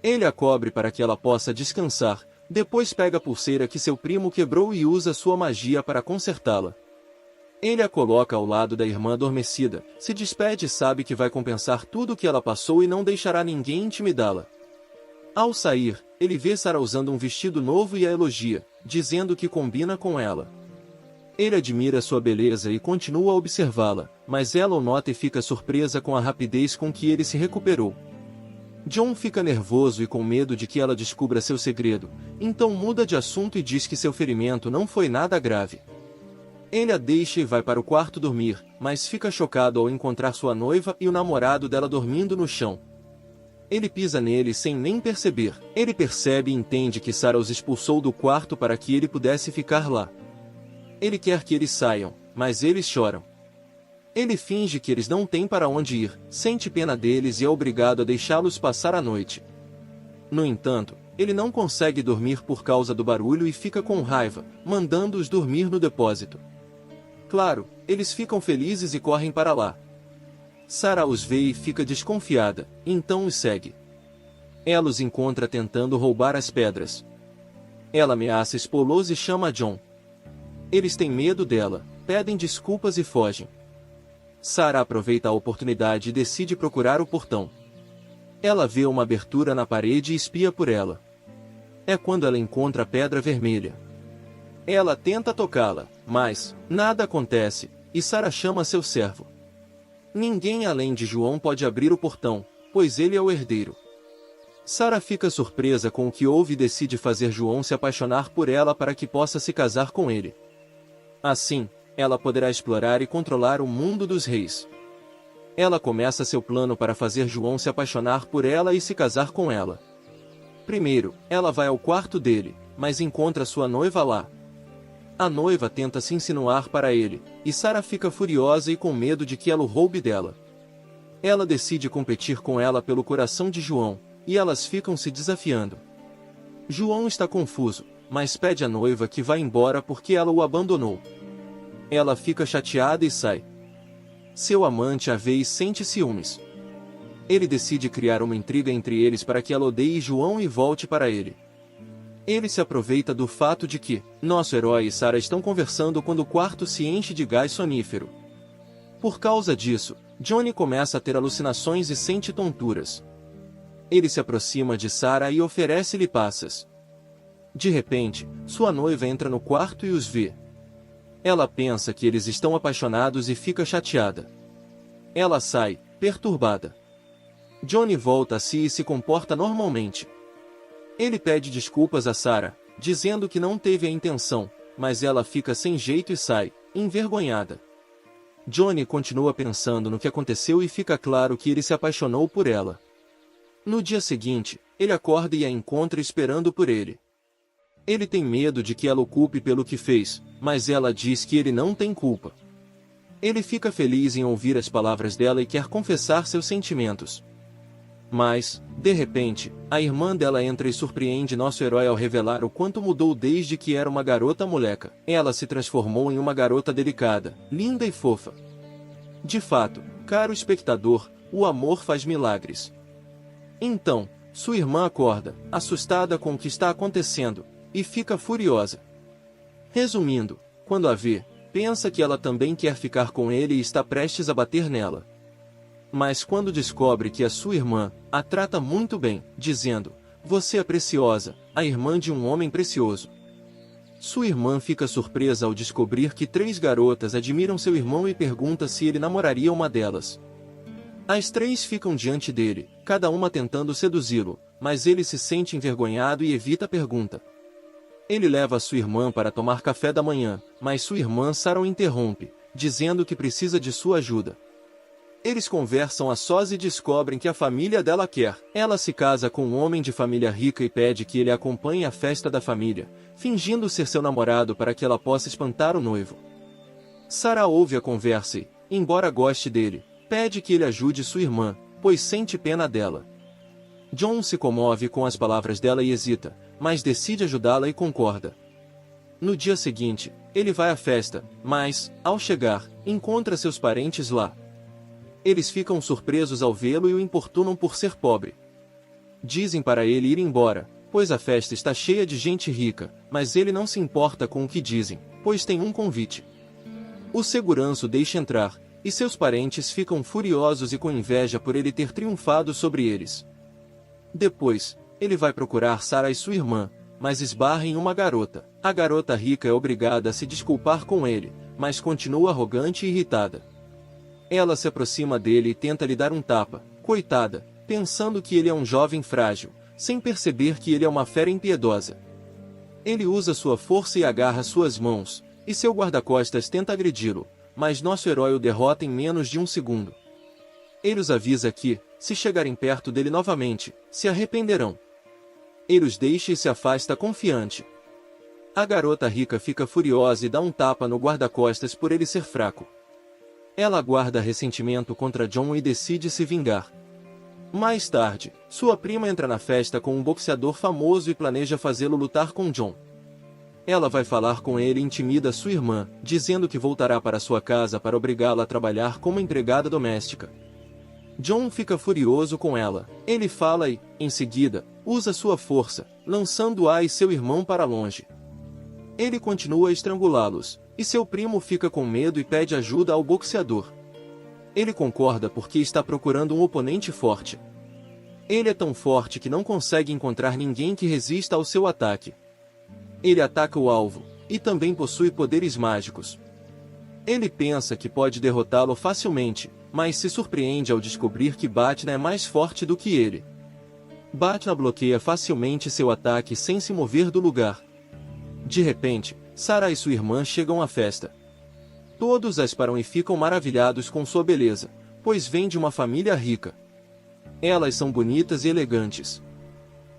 Ele a cobre para que ela possa descansar, depois pega a pulseira que seu primo quebrou e usa sua magia para consertá-la. Ele a coloca ao lado da irmã adormecida, se despede e sabe que vai compensar tudo o que ela passou e não deixará ninguém intimidá-la. Ao sair, ele vê Sarah usando um vestido novo e a elogia, dizendo que combina com ela. Ele admira sua beleza e continua a observá-la, mas ela o nota e fica surpresa com a rapidez com que ele se recuperou. John fica nervoso e com medo de que ela descubra seu segredo, então muda de assunto e diz que seu ferimento não foi nada grave. Ele a deixa e vai para o quarto dormir, mas fica chocado ao encontrar sua noiva e o namorado dela dormindo no chão. Ele pisa nele sem nem perceber. Ele percebe e entende que Sarah os expulsou do quarto para que ele pudesse ficar lá. Ele quer que eles saiam, mas eles choram. Ele finge que eles não têm para onde ir, sente pena deles e é obrigado a deixá-los passar a noite. No entanto, ele não consegue dormir por causa do barulho e fica com raiva, mandando-os dormir no depósito. Claro, eles ficam felizes e correm para lá. Sarah os vê e fica desconfiada, então os segue. Ela os encontra tentando roubar as pedras. Ela ameaça expô-los e chama a John. Eles têm medo dela, pedem desculpas e fogem. Sarah aproveita a oportunidade e decide procurar o portão. Ela vê uma abertura na parede e espia por ela. É quando ela encontra a pedra vermelha. Ela tenta tocá-la, mas nada acontece, e Sarah chama seu servo. Ninguém além de João pode abrir o portão, pois ele é o herdeiro. Sarah fica surpresa com o que houve e decide fazer João se apaixonar por ela para que possa se casar com ele. Assim, ela poderá explorar e controlar o mundo dos reis. Ela começa seu plano para fazer João se apaixonar por ela e se casar com ela. Primeiro, ela vai ao quarto dele, mas encontra sua noiva lá. A noiva tenta se insinuar para ele, e Sarah fica furiosa e com medo de que ela o roube dela. Ela decide competir com ela pelo coração de João, e elas ficam se desafiando. João está confuso, mas pede à noiva que vá embora porque ela o abandonou. Ela fica chateada e sai. Seu amante a vê e sente ciúmes. Ele decide criar uma intriga entre eles para que ela odeie João e volte para ele. Ele se aproveita do fato de que nosso herói e Sarah estão conversando quando o quarto se enche de gás sonífero. Por causa disso, Johnny começa a ter alucinações e sente tonturas. Ele se aproxima de Sarah e oferece-lhe passas. De repente, sua noiva entra no quarto e os vê. Ela pensa que eles estão apaixonados e fica chateada. Ela sai, perturbada. Johnny volta a si e se comporta normalmente. Ele pede desculpas a Sarah, dizendo que não teve a intenção, mas ela fica sem jeito e sai, envergonhada. Johnny continua pensando no que aconteceu e fica claro que ele se apaixonou por ela. No dia seguinte, ele acorda e a encontra esperando por ele. Ele tem medo de que ela o culpe pelo que fez, mas ela diz que ele não tem culpa. Ele fica feliz em ouvir as palavras dela e quer confessar seus sentimentos. Mas, de repente, a irmã dela entra e surpreende nosso herói ao revelar o quanto mudou desde que era uma garota moleca. Ela se transformou em uma garota delicada, linda e fofa. De fato, caro espectador, o amor faz milagres. Então, Sua irmã acorda, assustada com o que está acontecendo, e fica furiosa. Resumindo, quando a vê, pensa que ela também quer ficar com ele e está prestes a bater nela. Mas quando descobre que a sua irmã a trata muito bem, dizendo: "Você é preciosa, a irmã de um homem precioso." Sua irmã fica surpresa ao descobrir que 3 garotas admiram seu irmão e pergunta se ele namoraria uma delas. As 3 ficam diante dele, cada uma tentando seduzi-lo, mas ele se sente envergonhado e evita a pergunta. Ele leva sua irmã para tomar café da manhã, mas sua irmã Sarah o interrompe, dizendo que precisa de sua ajuda. Eles conversam a sós e descobrem que a família dela quer. Ela se casa com um homem de família rica e pede que ele acompanhe a festa da família, fingindo ser seu namorado para que ela possa espantar o noivo. Sarah ouve a conversa e, embora goste dele, pede que ele ajude sua irmã, pois sente pena dela. John se comove com as palavras dela e hesita, mas decide ajudá-la e concorda. No dia seguinte, ele vai à festa, mas, ao chegar, encontra seus parentes lá. Eles ficam surpresos ao vê-lo e o importunam por ser pobre. Dizem para ele ir embora, pois a festa está cheia de gente rica, mas ele não se importa com o que dizem, pois tem um convite. O segurança o deixa entrar, e seus parentes ficam furiosos e com inveja por ele ter triunfado sobre eles. Depois, ele vai procurar Sarah e sua irmã, mas esbarra em uma garota. A garota rica é obrigada a se desculpar com ele, mas continua arrogante e irritada. Ela se aproxima dele e tenta lhe dar um tapa, coitada, pensando que ele é um jovem frágil, sem perceber que ele é uma fera impiedosa. Ele usa sua força e agarra suas mãos, e seu guarda-costas tenta agredi-lo, mas nosso herói o derrota em menos de um segundo. Ele os avisa que, se chegarem perto dele novamente, se arrependerão. Ele os deixa e se afasta confiante. A garota rica fica furiosa e dá um tapa no guarda-costas por ele ser fraco. Ela guarda ressentimento contra John e decide se vingar. Mais tarde, sua prima entra na festa com um boxeador famoso e planeja fazê-lo lutar com John. Ela vai falar com ele e intimida sua irmã, dizendo que voltará para sua casa para obrigá-la a trabalhar como empregada doméstica. John fica furioso com ela. Ele fala e, em seguida, usa sua força, lançando-a e seu irmão para longe. Ele continua a estrangulá-los, e seu primo fica com medo e pede ajuda ao boxeador. Ele concorda porque está procurando um oponente forte. Ele é tão forte que não consegue encontrar ninguém que resista ao seu ataque. Ele ataca o alvo, e também possui poderes mágicos. Ele pensa que pode derrotá-lo facilmente, mas se surpreende ao descobrir que Batna é mais forte do que ele. Batna bloqueia facilmente seu ataque sem se mover do lugar. De repente, Sarah e sua irmã chegam à festa. Todos as param e ficam maravilhados com sua beleza, pois vem de uma família rica. Elas são bonitas e elegantes.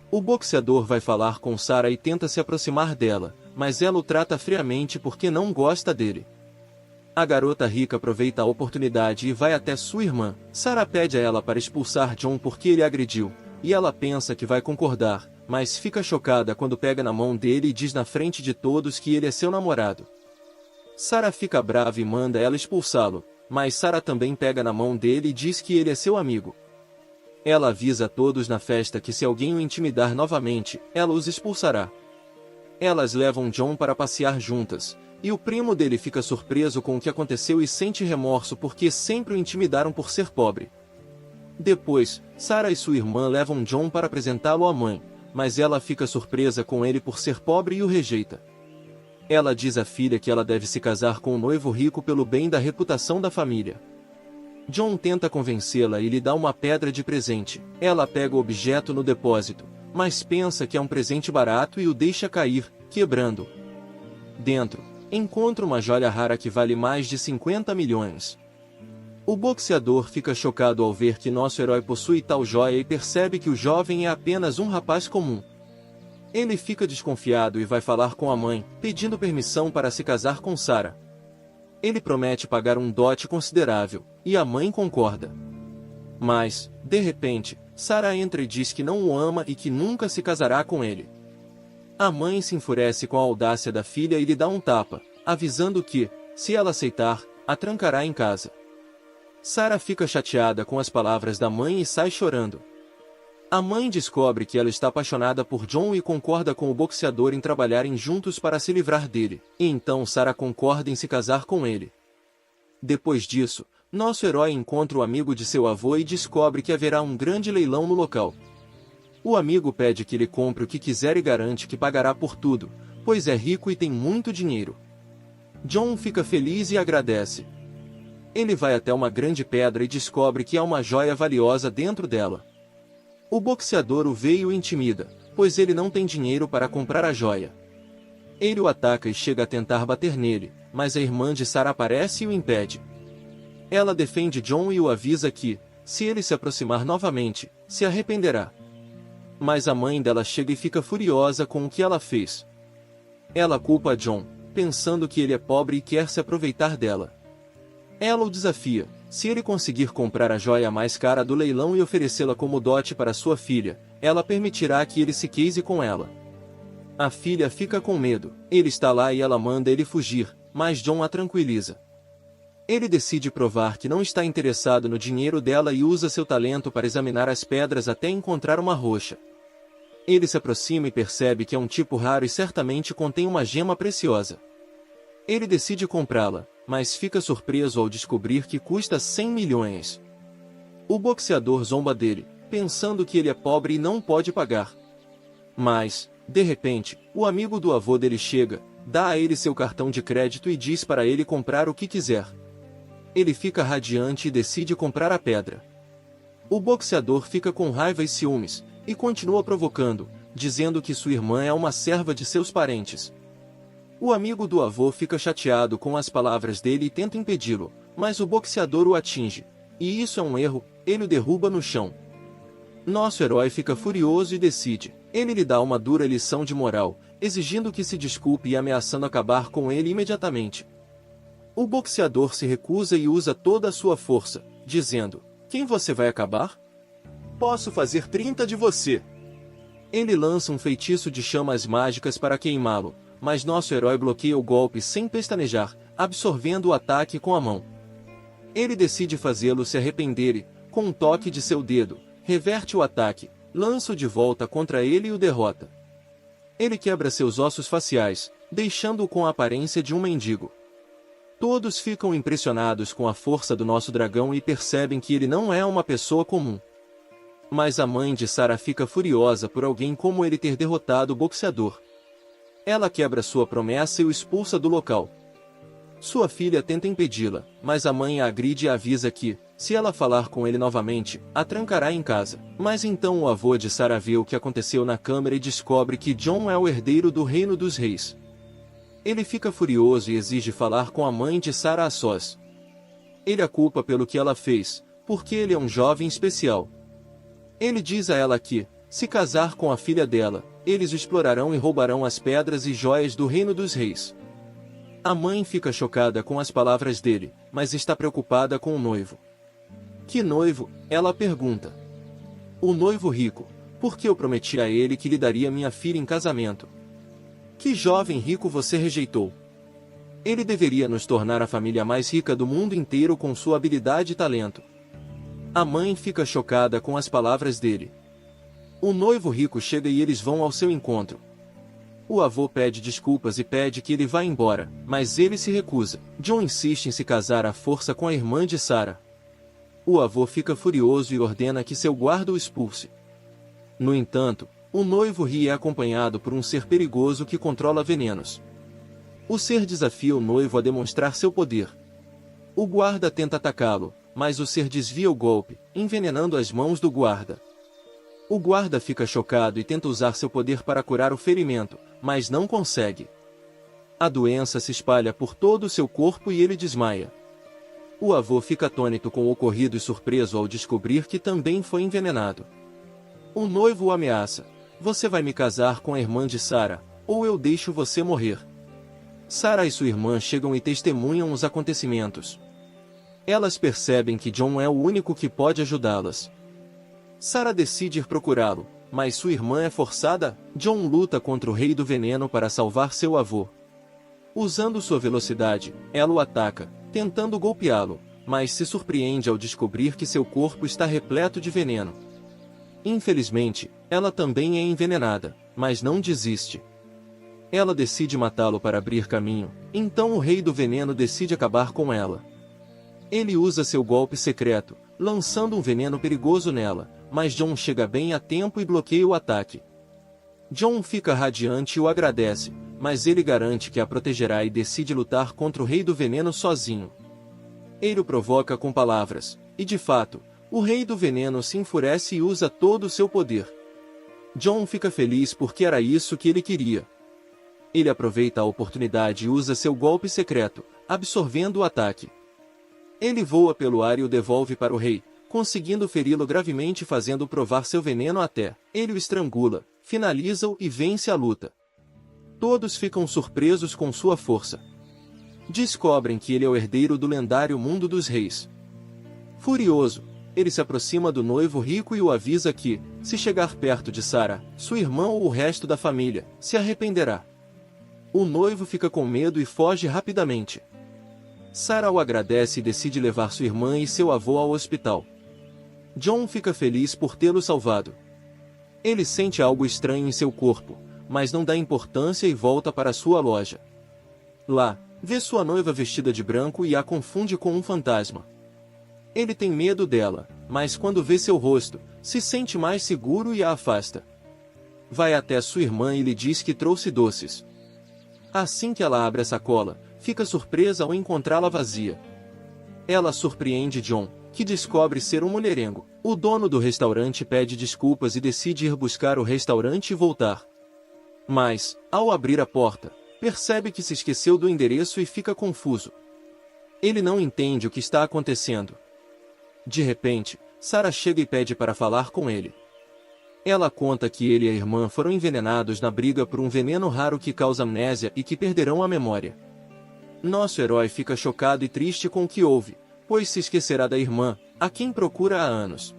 O boxeador vai falar com Sarah e tenta se aproximar dela, mas ela o trata friamente porque não gosta dele. A garota rica aproveita a oportunidade e vai até sua irmã. Sarah pede a ela para expulsar John porque ele a agrediu, e ela pensa que vai concordar, mas fica chocada quando pega na mão dele e diz na frente de todos que ele é seu namorado. Sarah fica brava e manda ela expulsá-lo, mas Sarah também pega na mão dele e diz que ele é seu amigo. Ela avisa a todos na festa que se alguém o intimidar novamente, ela os expulsará. Elas levam John para passear juntas, e o primo dele fica surpreso com o que aconteceu e sente remorso porque sempre o intimidaram por ser pobre. Depois, Sarah e sua irmã levam John para apresentá-lo à mãe, mas ela fica surpresa com ele por ser pobre e o rejeita. Ela diz à filha que ela deve se casar com um noivo rico pelo bem da reputação da família. John tenta convencê-la e lhe dá uma pedra de presente. Ela pega o objeto no depósito, mas pensa que é um presente barato e o deixa cair, quebrando. Dentro, encontra uma joia rara que vale mais de 50 milhões. O boxeador fica chocado ao ver que nosso herói possui tal joia e percebe que o jovem é apenas um rapaz comum. Ele fica desconfiado e vai falar com a mãe, pedindo permissão para se casar com Sarah. Ele promete pagar um dote considerável, e a mãe concorda. Mas, de repente, Sarah entra e diz que não o ama e que nunca se casará com ele. A mãe se enfurece com a audácia da filha e lhe dá um tapa, avisando que, se ela aceitar, a trancará em casa. Sarah fica chateada com as palavras da mãe e sai chorando. A mãe descobre que ela está apaixonada por John e concorda com o boxeador em trabalharem juntos para se livrar dele, e então Sarah concorda em se casar com ele. Depois disso, nosso herói encontra o amigo de seu avô e descobre que haverá um grande leilão no local. O amigo pede que ele compre o que quiser e garante que pagará por tudo, pois é rico e tem muito dinheiro. John fica feliz e agradece. Ele vai até uma grande pedra e descobre que há uma joia valiosa dentro dela. O boxeador o vê e o intimida, pois ele não tem dinheiro para comprar a joia. Ele o ataca e chega a tentar bater nele, mas a irmã de Sarah aparece e o impede. Ela defende John e o avisa que, se ele se aproximar novamente, se arrependerá. Mas a mãe dela chega e fica furiosa com o que ela fez. Ela culpa John, pensando que ele é pobre e quer se aproveitar dela. Ela o desafia. Se ele conseguir comprar a joia mais cara do leilão e oferecê-la como dote para sua filha, ela permitirá que ele se case com ela. A filha fica com medo. Ele está lá e ela manda ele fugir, mas John a tranquiliza. Ele decide provar que não está interessado no dinheiro dela e usa seu talento para examinar as pedras até encontrar uma rocha. Ele se aproxima e percebe que é um tipo raro e certamente contém uma gema preciosa. Ele decide comprá-la, mas fica surpreso ao descobrir que custa 100 milhões. O boxeador zomba dele, pensando que ele é pobre e não pode pagar. Mas, de repente, o amigo do avô dele chega, dá a ele seu cartão de crédito e diz para ele comprar o que quiser. Ele fica radiante e decide comprar a pedra. O boxeador fica com raiva e ciúmes, e continua provocando, dizendo que sua irmã é uma serva de seus parentes. O amigo do avô fica chateado com as palavras dele e tenta impedi-lo, mas o boxeador o atinge. E isso é um erro, ele o derruba no chão. Nosso herói fica furioso e decide. Ele lhe dá uma dura lição de moral, exigindo que se desculpe e ameaçando acabar com ele imediatamente. O boxeador se recusa e usa toda a sua força, dizendo: "Quem você vai acabar? Posso fazer 30 de você." Ele lança um feitiço de chamas mágicas para queimá-lo, mas nosso herói bloqueia o golpe sem pestanejar, absorvendo o ataque com a mão. Ele decide fazê-lo se arrepender e, com um toque de seu dedo, reverte o ataque, lança-o de volta contra ele e o derrota. Ele quebra seus ossos faciais, deixando-o com a aparência de um mendigo. Todos ficam impressionados com a força do nosso dragão e percebem que ele não é uma pessoa comum. Mas a mãe de Sarah fica furiosa por alguém como ele ter derrotado o boxeador. Ela quebra sua promessa e o expulsa do local. Sua filha tenta impedi-la, mas a mãe a agride e avisa que, se ela falar com ele novamente, a trancará em casa. Mas então o avô de Sarah vê o que aconteceu na câmera e descobre que John é o herdeiro do Reino dos Reis. Ele fica furioso e exige falar com a mãe de Sarah a sós. Ele a culpa pelo que ela fez, porque ele é um jovem especial. Ele diz a ela que, se casar com a filha dela, eles o explorarão e roubarão as pedras e joias do Reino dos Reis. A mãe fica chocada com as palavras dele, mas está preocupada com o noivo. Que noivo? Ela pergunta. O noivo rico, porque eu prometi a ele que lhe daria minha filha em casamento. Que jovem rico você rejeitou? Ele deveria nos tornar a família mais rica do mundo inteiro com sua habilidade e talento. A mãe fica chocada com as palavras dele. O noivo rico chega e eles vão ao seu encontro. O avô pede desculpas e pede que ele vá embora, mas ele se recusa. John insiste em se casar à força com a irmã de Sarah. O avô fica furioso e ordena que seu guarda o expulse. No entanto, o noivo ri e é acompanhado por um ser perigoso que controla venenos. O ser desafia o noivo a demonstrar seu poder. O guarda tenta atacá-lo, mas o ser desvia o golpe, envenenando as mãos do guarda. O guarda fica chocado e tenta usar seu poder para curar o ferimento, mas não consegue. A doença se espalha por todo o seu corpo e ele desmaia. O avô fica atônito com o ocorrido e surpreso ao descobrir que também foi envenenado. O noivo o ameaça: "Você vai me casar com a irmã de Sarah, ou eu deixo você morrer." Sarah e sua irmã chegam e testemunham os acontecimentos. Elas percebem que John é o único que pode ajudá-las. Sarah decide ir procurá-lo, mas sua irmã é forçada. John luta contra o rei do veneno para salvar seu avô. Usando sua velocidade, ela o ataca, tentando golpeá-lo, mas se surpreende ao descobrir que seu corpo está repleto de veneno. Infelizmente, ela também é envenenada, mas não desiste. Ela decide matá-lo para abrir caminho, então o rei do veneno decide acabar com ela. Ele usa seu golpe secreto, lançando um veneno perigoso nela, mas Jon chega bem a tempo e bloqueia o ataque. Jon fica radiante e o agradece, mas ele garante que a protegerá e decide lutar contra o rei do veneno sozinho. Ele o provoca com palavras, e de fato, o rei do veneno se enfurece e usa todo o seu poder. Jon fica feliz porque era isso que ele queria. Ele aproveita a oportunidade e usa seu golpe secreto, absorvendo o ataque. Ele voa pelo ar e o devolve para o rei, conseguindo feri-lo gravemente fazendo provar seu veneno até. Ele o estrangula, finaliza-o e vence a luta. Todos ficam surpresos com sua força. Descobrem que ele é o herdeiro do lendário mundo dos reis. Furioso, ele se aproxima do noivo rico e o avisa que, se chegar perto de Sarah, sua irmã ou o resto da família, se arrependerá. O noivo fica com medo e foge rapidamente. Sarah o agradece e decide levar sua irmã e seu avô ao hospital. Jon fica feliz por tê-lo salvado. Ele sente algo estranho em seu corpo, mas não dá importância e volta para sua loja. Lá, vê sua noiva vestida de branco e a confunde com um fantasma. Ele tem medo dela, mas quando vê seu rosto, se sente mais seguro e a afasta. Vai até sua irmã e lhe diz que trouxe doces. Assim que ela abre a sacola, fica surpresa ao encontrá-la vazia. Ela surpreende Jon, que descobre ser um mulherengo. O dono do restaurante pede desculpas e decide ir buscar o restaurante e voltar. Mas, ao abrir a porta, percebe que se esqueceu do endereço e fica confuso. Ele não entende o que está acontecendo. De repente, Sarah chega e pede para falar com ele. Ela conta que ele e a irmã foram envenenados na briga por um veneno raro que causa amnésia e que perderão a memória. Nosso herói fica chocado e triste com o que houve, pois se esquecerá da irmã, a quem procura há anos.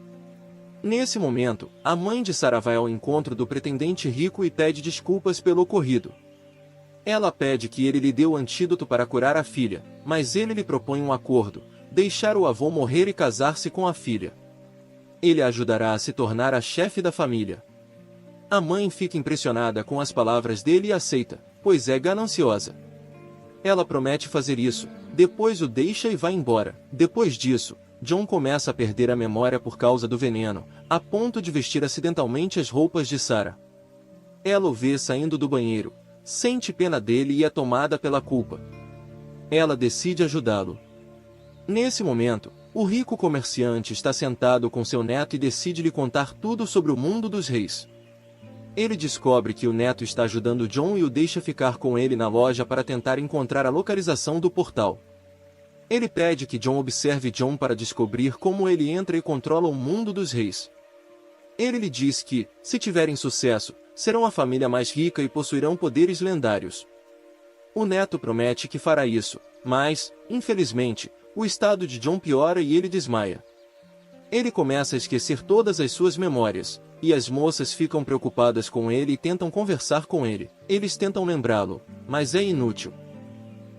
Nesse momento, a mãe de Sarah vai ao encontro do pretendente rico e pede desculpas pelo ocorrido. Ela pede que ele lhe dê o antídoto para curar a filha, mas ele lhe propõe um acordo: deixar o avô morrer e casar-se com a filha. Ele a ajudará a se tornar a chefe da família. A mãe fica impressionada com as palavras dele e aceita, pois é gananciosa. Ela promete fazer isso, depois o deixa e vai embora. Depois disso, Jon começa a perder a memória por causa do veneno, a ponto de vestir acidentalmente as roupas de Sarah. Ela o vê saindo do banheiro, sente pena dele e é tomada pela culpa. Ela decide ajudá-lo. Nesse momento, o rico comerciante está sentado com seu neto e decide lhe contar tudo sobre o mundo dos reis. Ele descobre que o neto está ajudando Jon e o deixa ficar com ele na loja para tentar encontrar a localização do portal. Ele pede que Jon observe Jon para descobrir como ele entra e controla o mundo dos reis. Ele lhe diz que, se tiverem sucesso, serão a família mais rica e possuirão poderes lendários. O neto promete que fará isso, mas, infelizmente, o estado de Jon piora e ele desmaia. Ele começa a esquecer todas as suas memórias, e as moças ficam preocupadas com ele e tentam conversar com ele. Eles tentam lembrá-lo, mas é inútil.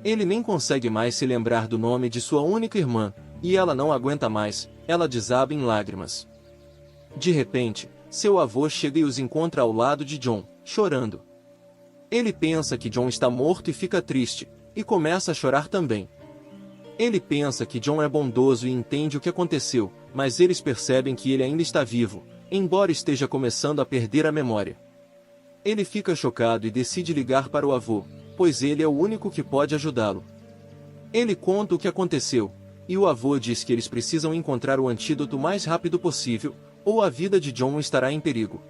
Ele nem consegue mais se lembrar do nome de sua única irmã, e ela não aguenta mais, ela desaba em lágrimas. De repente, seu avô chega e os encontra ao lado de Jon, chorando. Ele pensa que Jon está morto e fica triste, e começa a chorar também. Ele pensa que Jon é bondoso e entende o que aconteceu, mas eles percebem que ele ainda está vivo, embora esteja começando a perder a memória. Ele fica chocado e decide ligar para o avô, pois ele é o único que pode ajudá-lo. Ele conta o que aconteceu, e o avô diz que eles precisam encontrar o antídoto o mais rápido possível, ou a vida de Jon estará em perigo.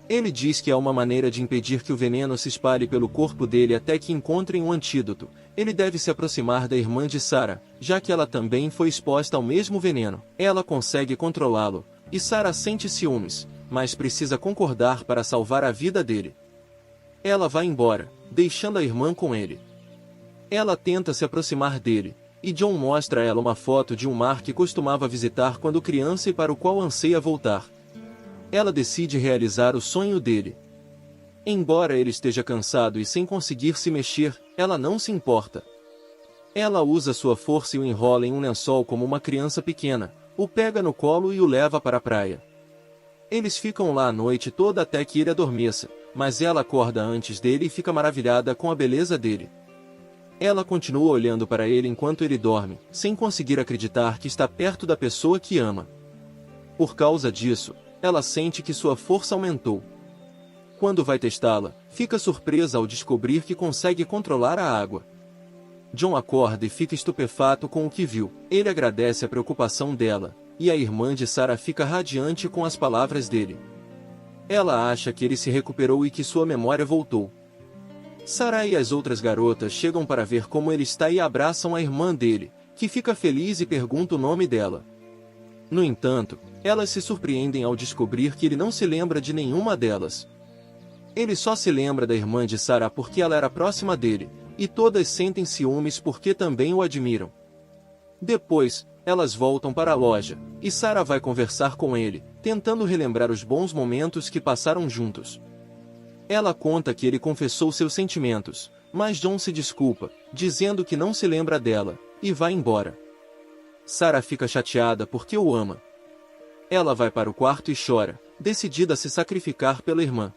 Ele diz que há uma maneira de impedir que o veneno se espalhe pelo corpo dele até que encontrem um antídoto. Ele deve se aproximar da irmã de Sarah, já que ela também foi exposta ao mesmo veneno. Ela consegue controlá-lo, e Sarah sente ciúmes, mas precisa concordar para salvar a vida dele. Ela vai embora, deixando a irmã com ele. Ela tenta se aproximar dele, e Jon mostra a ela uma foto de um mar que costumava visitar quando criança e para o qual anseia voltar. Ela decide realizar o sonho dele. Embora ele esteja cansado e sem conseguir se mexer, ela não se importa. Ela usa sua força e o enrola em um lençol como uma criança pequena, o pega no colo e o leva para a praia. Eles ficam lá a noite toda até que ele adormeça, mas ela acorda antes dele e fica maravilhada com a beleza dele. Ela continua olhando para ele enquanto ele dorme, sem conseguir acreditar que está perto da pessoa que ama. Por causa disso, ela sente que sua força aumentou. Quando vai testá-la, fica surpresa ao descobrir que consegue controlar a água. John acorda e fica estupefato com o que viu. Ele agradece a preocupação dela, e a irmã de Sarah fica radiante com as palavras dele. Ela acha que ele se recuperou e que sua memória voltou. Sarah e as outras garotas chegam para ver como ele está e abraçam a irmã dele, que fica feliz e pergunta o nome dela. No entanto, elas se surpreendem ao descobrir que ele não se lembra de nenhuma delas. Ele só se lembra da irmã de Sarah porque ela era próxima dele, e todas sentem ciúmes porque também o admiram. Depois, elas voltam para a loja, e Sarah vai conversar com ele, tentando relembrar os bons momentos que passaram juntos. Ela conta que ele confessou seus sentimentos, mas John se desculpa, dizendo que não se lembra dela, e vai embora. Sarah fica chateada porque o ama. Ela vai para o quarto e chora, decidida a se sacrificar pela irmã.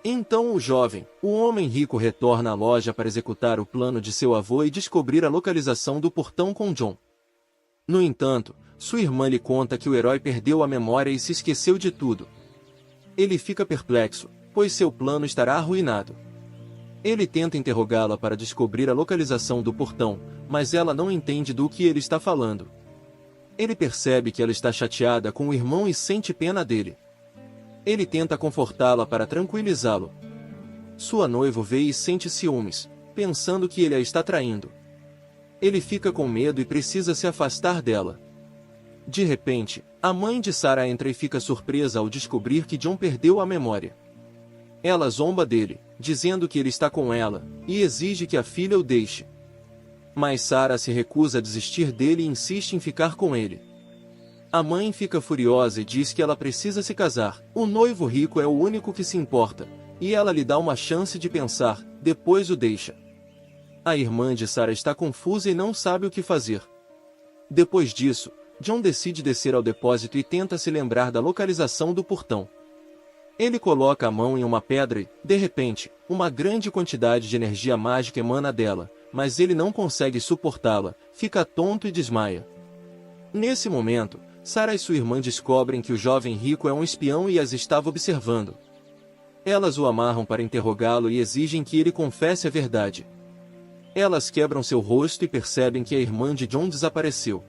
Então o jovem, o homem rico retorna à loja para executar o plano de seu avô e descobrir a localização do portão com John. No entanto, sua irmã lhe conta que o herói perdeu a memória e se esqueceu de tudo. Ele fica perplexo, pois seu plano estará arruinado. Ele tenta interrogá-la para descobrir a localização do portão, mas ela não entende do que ele está falando. Ele percebe que ela está chateada com o irmão e sente pena dele. Ele tenta confortá-la para tranquilizá-lo. Sua noiva vê e sente ciúmes, pensando que ele a está traindo. Ele fica com medo e precisa se afastar dela. De repente, a mãe de Sarah entra e fica surpresa ao descobrir que John perdeu a memória. Ela zomba dele, dizendo que ele está com ela, e exige que a filha o deixe. Mas Sarah se recusa a desistir dele e insiste em ficar com ele. A mãe fica furiosa e diz que ela precisa se casar. O noivo rico é o único que se importa, e ela lhe dá uma chance de pensar, depois o deixa. A irmã de Sarah está confusa e não sabe o que fazer. Depois disso, John decide descer ao depósito e tenta se lembrar da localização do portão. Ele coloca a mão em uma pedra e, de repente, uma grande quantidade de energia mágica emana dela, mas ele não consegue suportá-la, fica tonto e desmaia. Nesse momento, Sarah e sua irmã descobrem que o jovem rico é um espião e as estava observando. Elas o amarram para interrogá-lo e exigem que ele confesse a verdade. Elas quebram seu rosto e percebem que a irmã de John desapareceu.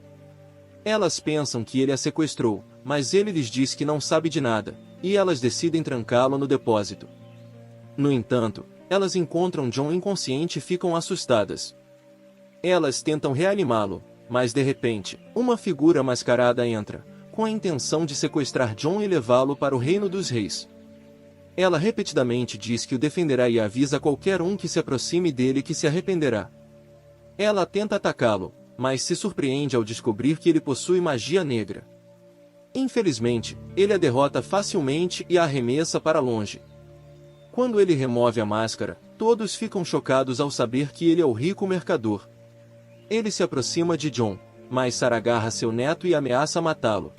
Elas pensam que ele a sequestrou, mas ele lhes diz que não sabe de nada, e elas decidem trancá-lo no depósito. No entanto, elas encontram John inconsciente e ficam assustadas. Elas tentam reanimá-lo, mas de repente, uma figura mascarada entra, com a intenção de sequestrar John e levá-lo para o Reino dos Reis. Ela repetidamente diz que o defenderá e avisa qualquer um que se aproxime dele que se arrependerá. Ela tenta atacá-lo, mas se surpreende ao descobrir que ele possui magia negra. Infelizmente, ele a derrota facilmente e a arremessa para longe. Quando ele remove a máscara, todos ficam chocados ao saber que ele é o rico mercador. Ele se aproxima de John, mas Sarah agarra seu neto e ameaça matá-lo.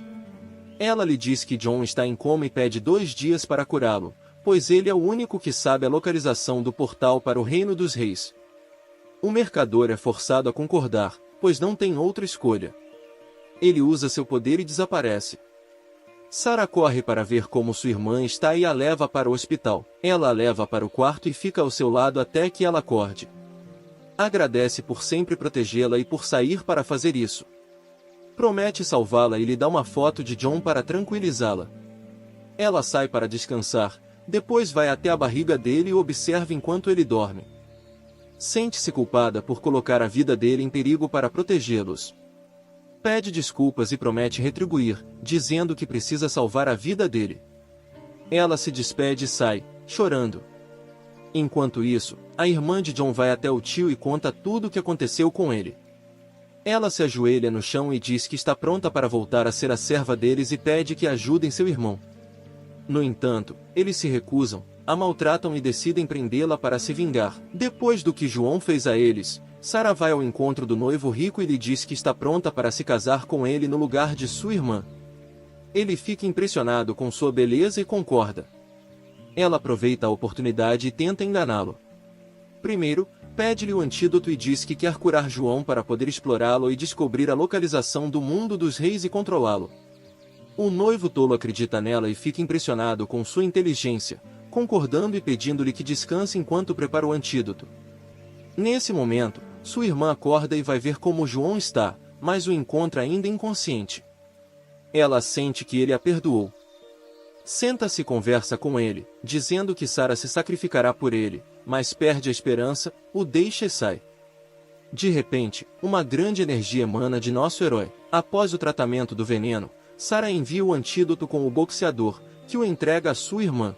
Ela lhe diz que John está em coma e pede 2 dias para curá-lo, pois ele é o único que sabe a localização do portal para o Reino dos Reis. O mercador é forçado a concordar, pois não tem outra escolha. Ele usa seu poder e desaparece. Sarah corre para ver como sua irmã está e a leva para o hospital. Ela a leva para o quarto e fica ao seu lado até que ela acorde. Agradece por sempre protegê-la e por sair para fazer isso. Promete salvá-la e lhe dá uma foto de John para tranquilizá-la. Ela sai para descansar, depois vai até a barriga dele e observa enquanto ele dorme. Sente-se culpada por colocar a vida dele em perigo para protegê-los. Pede desculpas e promete retribuir, dizendo que precisa salvar a vida dele. Ela se despede e sai, chorando. Enquanto isso, a irmã de John vai até o tio e conta tudo o que aconteceu com ele. Ela se ajoelha no chão e diz que está pronta para voltar a ser a serva deles e pede que ajudem seu irmão. No entanto, eles se recusam, a maltratam e decidem prendê-la para se vingar. Depois do que João fez a eles, Sarah vai ao encontro do noivo rico e lhe diz que está pronta para se casar com ele no lugar de sua irmã. Ele fica impressionado com sua beleza e concorda. Ela aproveita a oportunidade e tenta enganá-lo. Primeiro, pede-lhe o antídoto e diz que quer curar João para poder explorá-lo e descobrir a localização do mundo dos reis e controlá-lo. O noivo tolo acredita nela e fica impressionado com sua inteligência, concordando e pedindo-lhe que descanse enquanto prepara o antídoto. Nesse momento, sua irmã acorda e vai ver como João está, mas o encontra ainda inconsciente. Ela sente que ele a perdoou. Senta-se e conversa com ele, dizendo que Sara se sacrificará por ele, mas perde a esperança, o deixa e sai. De repente, uma grande energia emana de nosso herói. Após o tratamento do veneno, Sara envia o antídoto com o boxeador, que o entrega à sua irmã.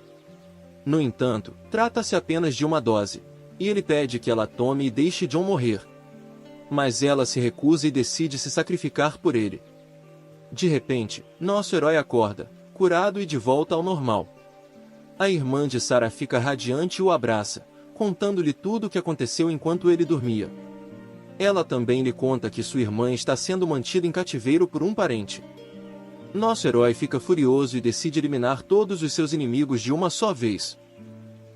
No entanto, trata-se apenas de uma dose, e ele pede que ela tome e deixe John morrer. Mas ela se recusa e decide se sacrificar por ele. De repente, nosso herói acorda, curado e de volta ao normal. A irmã de Sara fica radiante e o abraça, contando-lhe tudo o que aconteceu enquanto ele dormia. Ela também lhe conta que sua irmã está sendo mantida em cativeiro por um parente. Nosso herói fica furioso e decide eliminar todos os seus inimigos de uma só vez.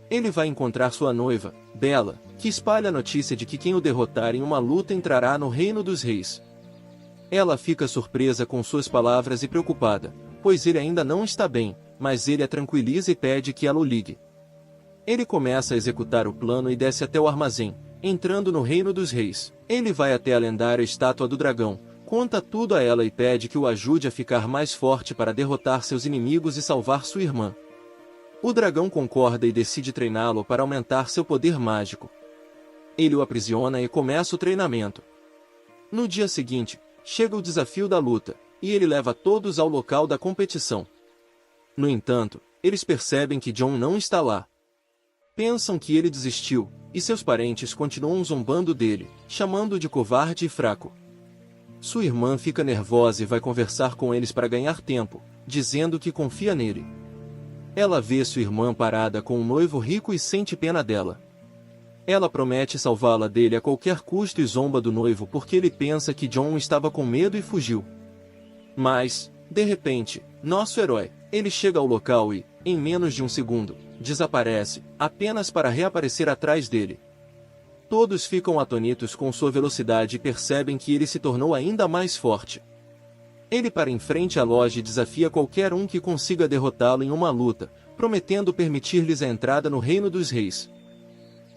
Ele vai encontrar sua noiva, Bella, que espalha a notícia de que quem o derrotar em uma luta entrará no reino dos reis. Ela fica surpresa com suas palavras e preocupada, pois ele ainda não está bem, mas ele a tranquiliza e pede que ela o ligue. Ele começa a executar o plano e desce até o armazém, entrando no reino dos reis. Ele vai até a lendária estátua do dragão, conta tudo a ela e pede que o ajude a ficar mais forte para derrotar seus inimigos e salvar sua irmã. O dragão concorda e decide treiná-lo para aumentar seu poder mágico. Ele o aprisiona e começa o treinamento. No dia seguinte, chega o desafio da luta, e ele leva todos ao local da competição. No entanto, eles percebem que John não está lá. Pensam que ele desistiu, e seus parentes continuam zombando dele, chamando-o de covarde e fraco. Sua irmã fica nervosa e vai conversar com eles para ganhar tempo, dizendo que confia nele. Ela vê sua irmã parada com um noivo rico e sente pena dela. Ela promete salvá-la dele a qualquer custo e zomba do noivo porque ele pensa que John estava com medo e fugiu. Mas, de repente, nosso herói, ele chega ao local e, em menos de um segundo, desaparece, apenas para reaparecer atrás dele. Todos ficam atônitos com sua velocidade e percebem que ele se tornou ainda mais forte. Ele para em frente à loja e desafia qualquer um que consiga derrotá-lo em uma luta, prometendo permitir-lhes a entrada no reino dos reis.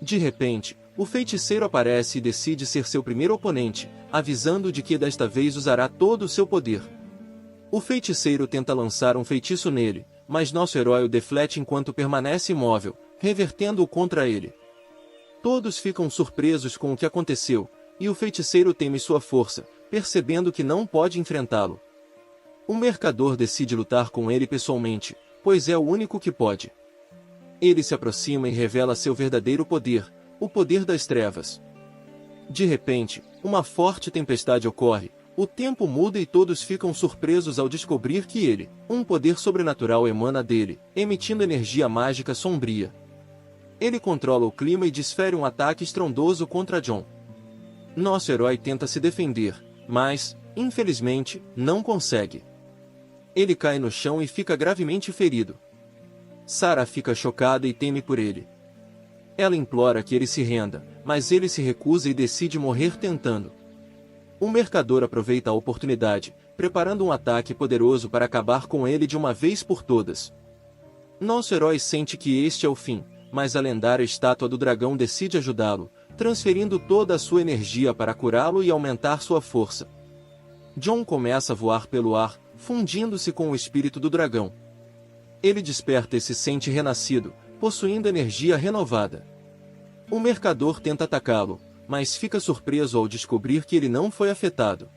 De repente, o feiticeiro aparece e decide ser seu primeiro oponente, avisando de que desta vez usará todo o seu poder. O feiticeiro tenta lançar um feitiço nele, mas nosso herói o deflete enquanto permanece imóvel, revertendo-o contra ele. Todos ficam surpresos com o que aconteceu, e o feiticeiro teme sua força, percebendo que não pode enfrentá-lo. O mercador decide lutar com ele pessoalmente, pois é o único que pode. Ele se aproxima e revela seu verdadeiro poder, o poder das trevas. De repente, uma forte tempestade ocorre, o tempo muda e todos ficam surpresos ao descobrir que ele, um poder sobrenatural emana dele, emitindo energia mágica sombria. Ele controla o clima e desfere um ataque estrondoso contra John. Nosso herói tenta se defender, mas, infelizmente, não consegue. Ele cai no chão e fica gravemente ferido. Sara fica chocada e teme por ele. Ela implora que ele se renda, mas ele se recusa e decide morrer tentando. O mercador aproveita a oportunidade, preparando um ataque poderoso para acabar com ele de uma vez por todas. Nosso herói sente que este é o fim, mas a lendária estátua do dragão decide ajudá-lo, transferindo toda a sua energia para curá-lo e aumentar sua força. John começa a voar pelo ar, fundindo-se com o espírito do dragão. Ele desperta e se sente renascido, possuindo energia renovada. O mercador tenta atacá-lo, mas fica surpreso ao descobrir que ele não foi afetado.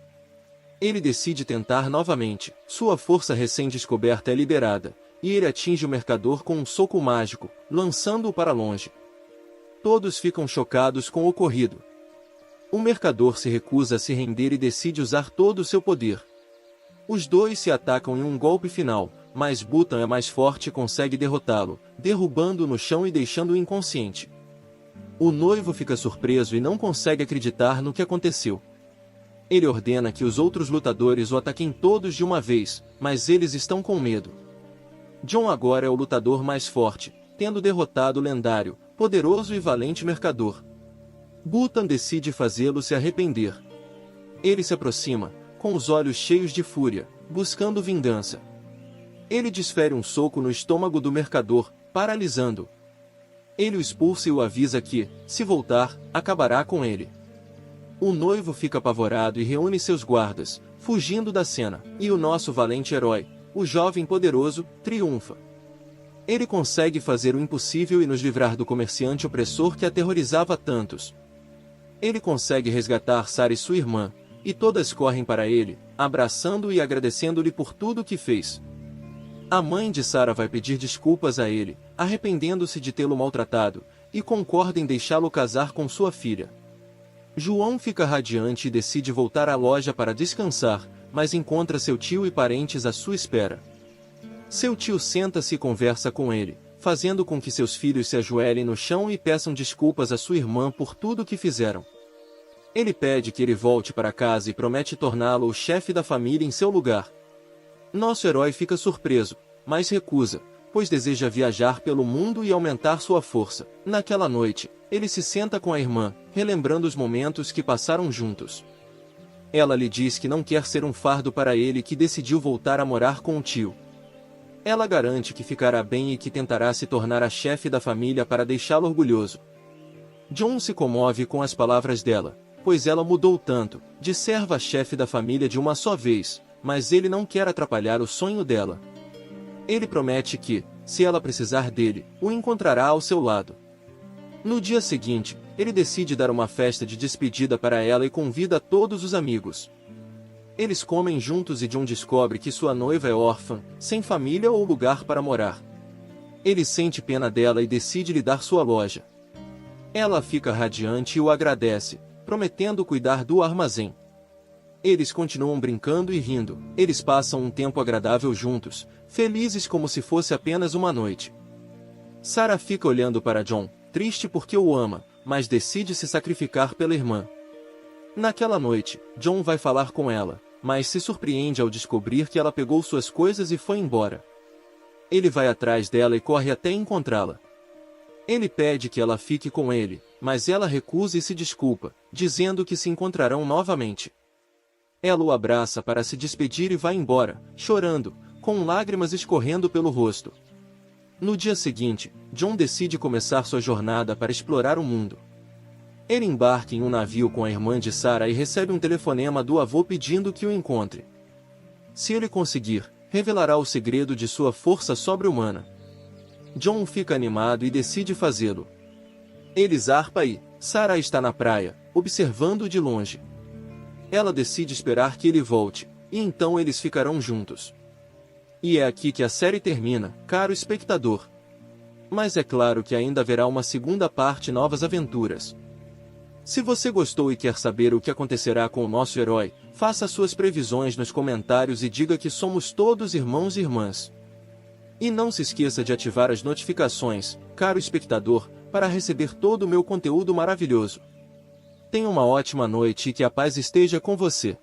Ele decide tentar novamente, sua força recém-descoberta é liberada, e ele atinge o mercador com um soco mágico, lançando-o para longe. Todos ficam chocados com o ocorrido. O mercador se recusa a se render e decide usar todo o seu poder. Os dois se atacam em um golpe final, mas Butan é mais forte e consegue derrotá-lo, derrubando-o no chão e deixando-o inconsciente. O noivo fica surpreso e não consegue acreditar no que aconteceu. Ele ordena que os outros lutadores o ataquem todos de uma vez, mas eles estão com medo. Jon agora é o lutador mais forte, tendo derrotado o lendário, poderoso e valente mercador. Button decide fazê-lo se arrepender. Ele se aproxima, com os olhos cheios de fúria, buscando vingança. Ele desfere um soco no estômago do mercador, paralisando-o. Ele o expulsa e o avisa que, se voltar, acabará com ele. O noivo fica apavorado e reúne seus guardas, fugindo da cena, e o nosso valente herói, o jovem poderoso, triunfa. Ele consegue fazer o impossível e nos livrar do comerciante opressor que aterrorizava tantos. Ele consegue resgatar Sarah e sua irmã, e todas correm para ele, abraçando-o e agradecendo-lhe por tudo o que fez. A mãe de Sarah vai pedir desculpas a ele, arrependendo-se de tê-lo maltratado, e concorda em deixá-lo casar com sua filha. João fica radiante e decide voltar à loja para descansar, mas encontra seu tio e parentes à sua espera. Seu tio senta-se e conversa com ele, fazendo com que seus filhos se ajoelhem no chão e peçam desculpas à sua irmã por tudo o que fizeram. Ele pede que ele volte para casa e promete torná-lo o chefe da família em seu lugar. Nosso herói fica surpreso, mas recusa, pois deseja viajar pelo mundo e aumentar sua força. Naquela noite, ele se senta com a irmã, relembrando os momentos que passaram juntos. Ela lhe diz que não quer ser um fardo para ele e que decidiu voltar a morar com o tio. Ela garante que ficará bem e que tentará se tornar a chefe da família para deixá-lo orgulhoso. Jon se comove com as palavras dela, pois ela mudou tanto, de serva a chefe da família de uma só vez, mas ele não quer atrapalhar o sonho dela. Ele promete que, se ela precisar dele, o encontrará ao seu lado. No dia seguinte, ele decide dar uma festa de despedida para ela e convida todos os amigos. Eles comem juntos e Jon descobre que sua noiva é órfã, sem família ou lugar para morar. Ele sente pena dela e decide lhe dar sua loja. Ela fica radiante e o agradece, prometendo cuidar do armazém. Eles continuam brincando e rindo, eles passam um tempo agradável juntos, felizes como se fosse apenas uma noite. Sarah fica olhando para Jon, triste porque o ama, mas decide se sacrificar pela irmã. Naquela noite, Jon vai falar com ela, mas se surpreende ao descobrir que ela pegou suas coisas e foi embora. Ele vai atrás dela e corre até encontrá-la. Ele pede que ela fique com ele, mas ela recusa e se desculpa, dizendo que se encontrarão novamente. Ela o abraça para se despedir e vai embora, chorando, com lágrimas escorrendo pelo rosto. No dia seguinte, Jon decide começar sua jornada para explorar o mundo. Ele embarca em um navio com a irmã de Sarah e recebe um telefonema do avô pedindo que o encontre. Se ele conseguir, revelará o segredo de sua força sobre-humana. Jon fica animado e decide fazê-lo. Ele zarpa e Sarah está na praia, observando-o de longe. Ela decide esperar que ele volte, e então eles ficarão juntos. E é aqui que a série termina, caro espectador. Mas é claro que ainda haverá uma segunda parte e novas aventuras. Se você gostou e quer saber o que acontecerá com o nosso herói, faça suas previsões nos comentários e diga que somos todos irmãos e irmãs. E não se esqueça de ativar as notificações, caro espectador, para receber todo o meu conteúdo maravilhoso. Tenha uma ótima noite e que a paz esteja com você.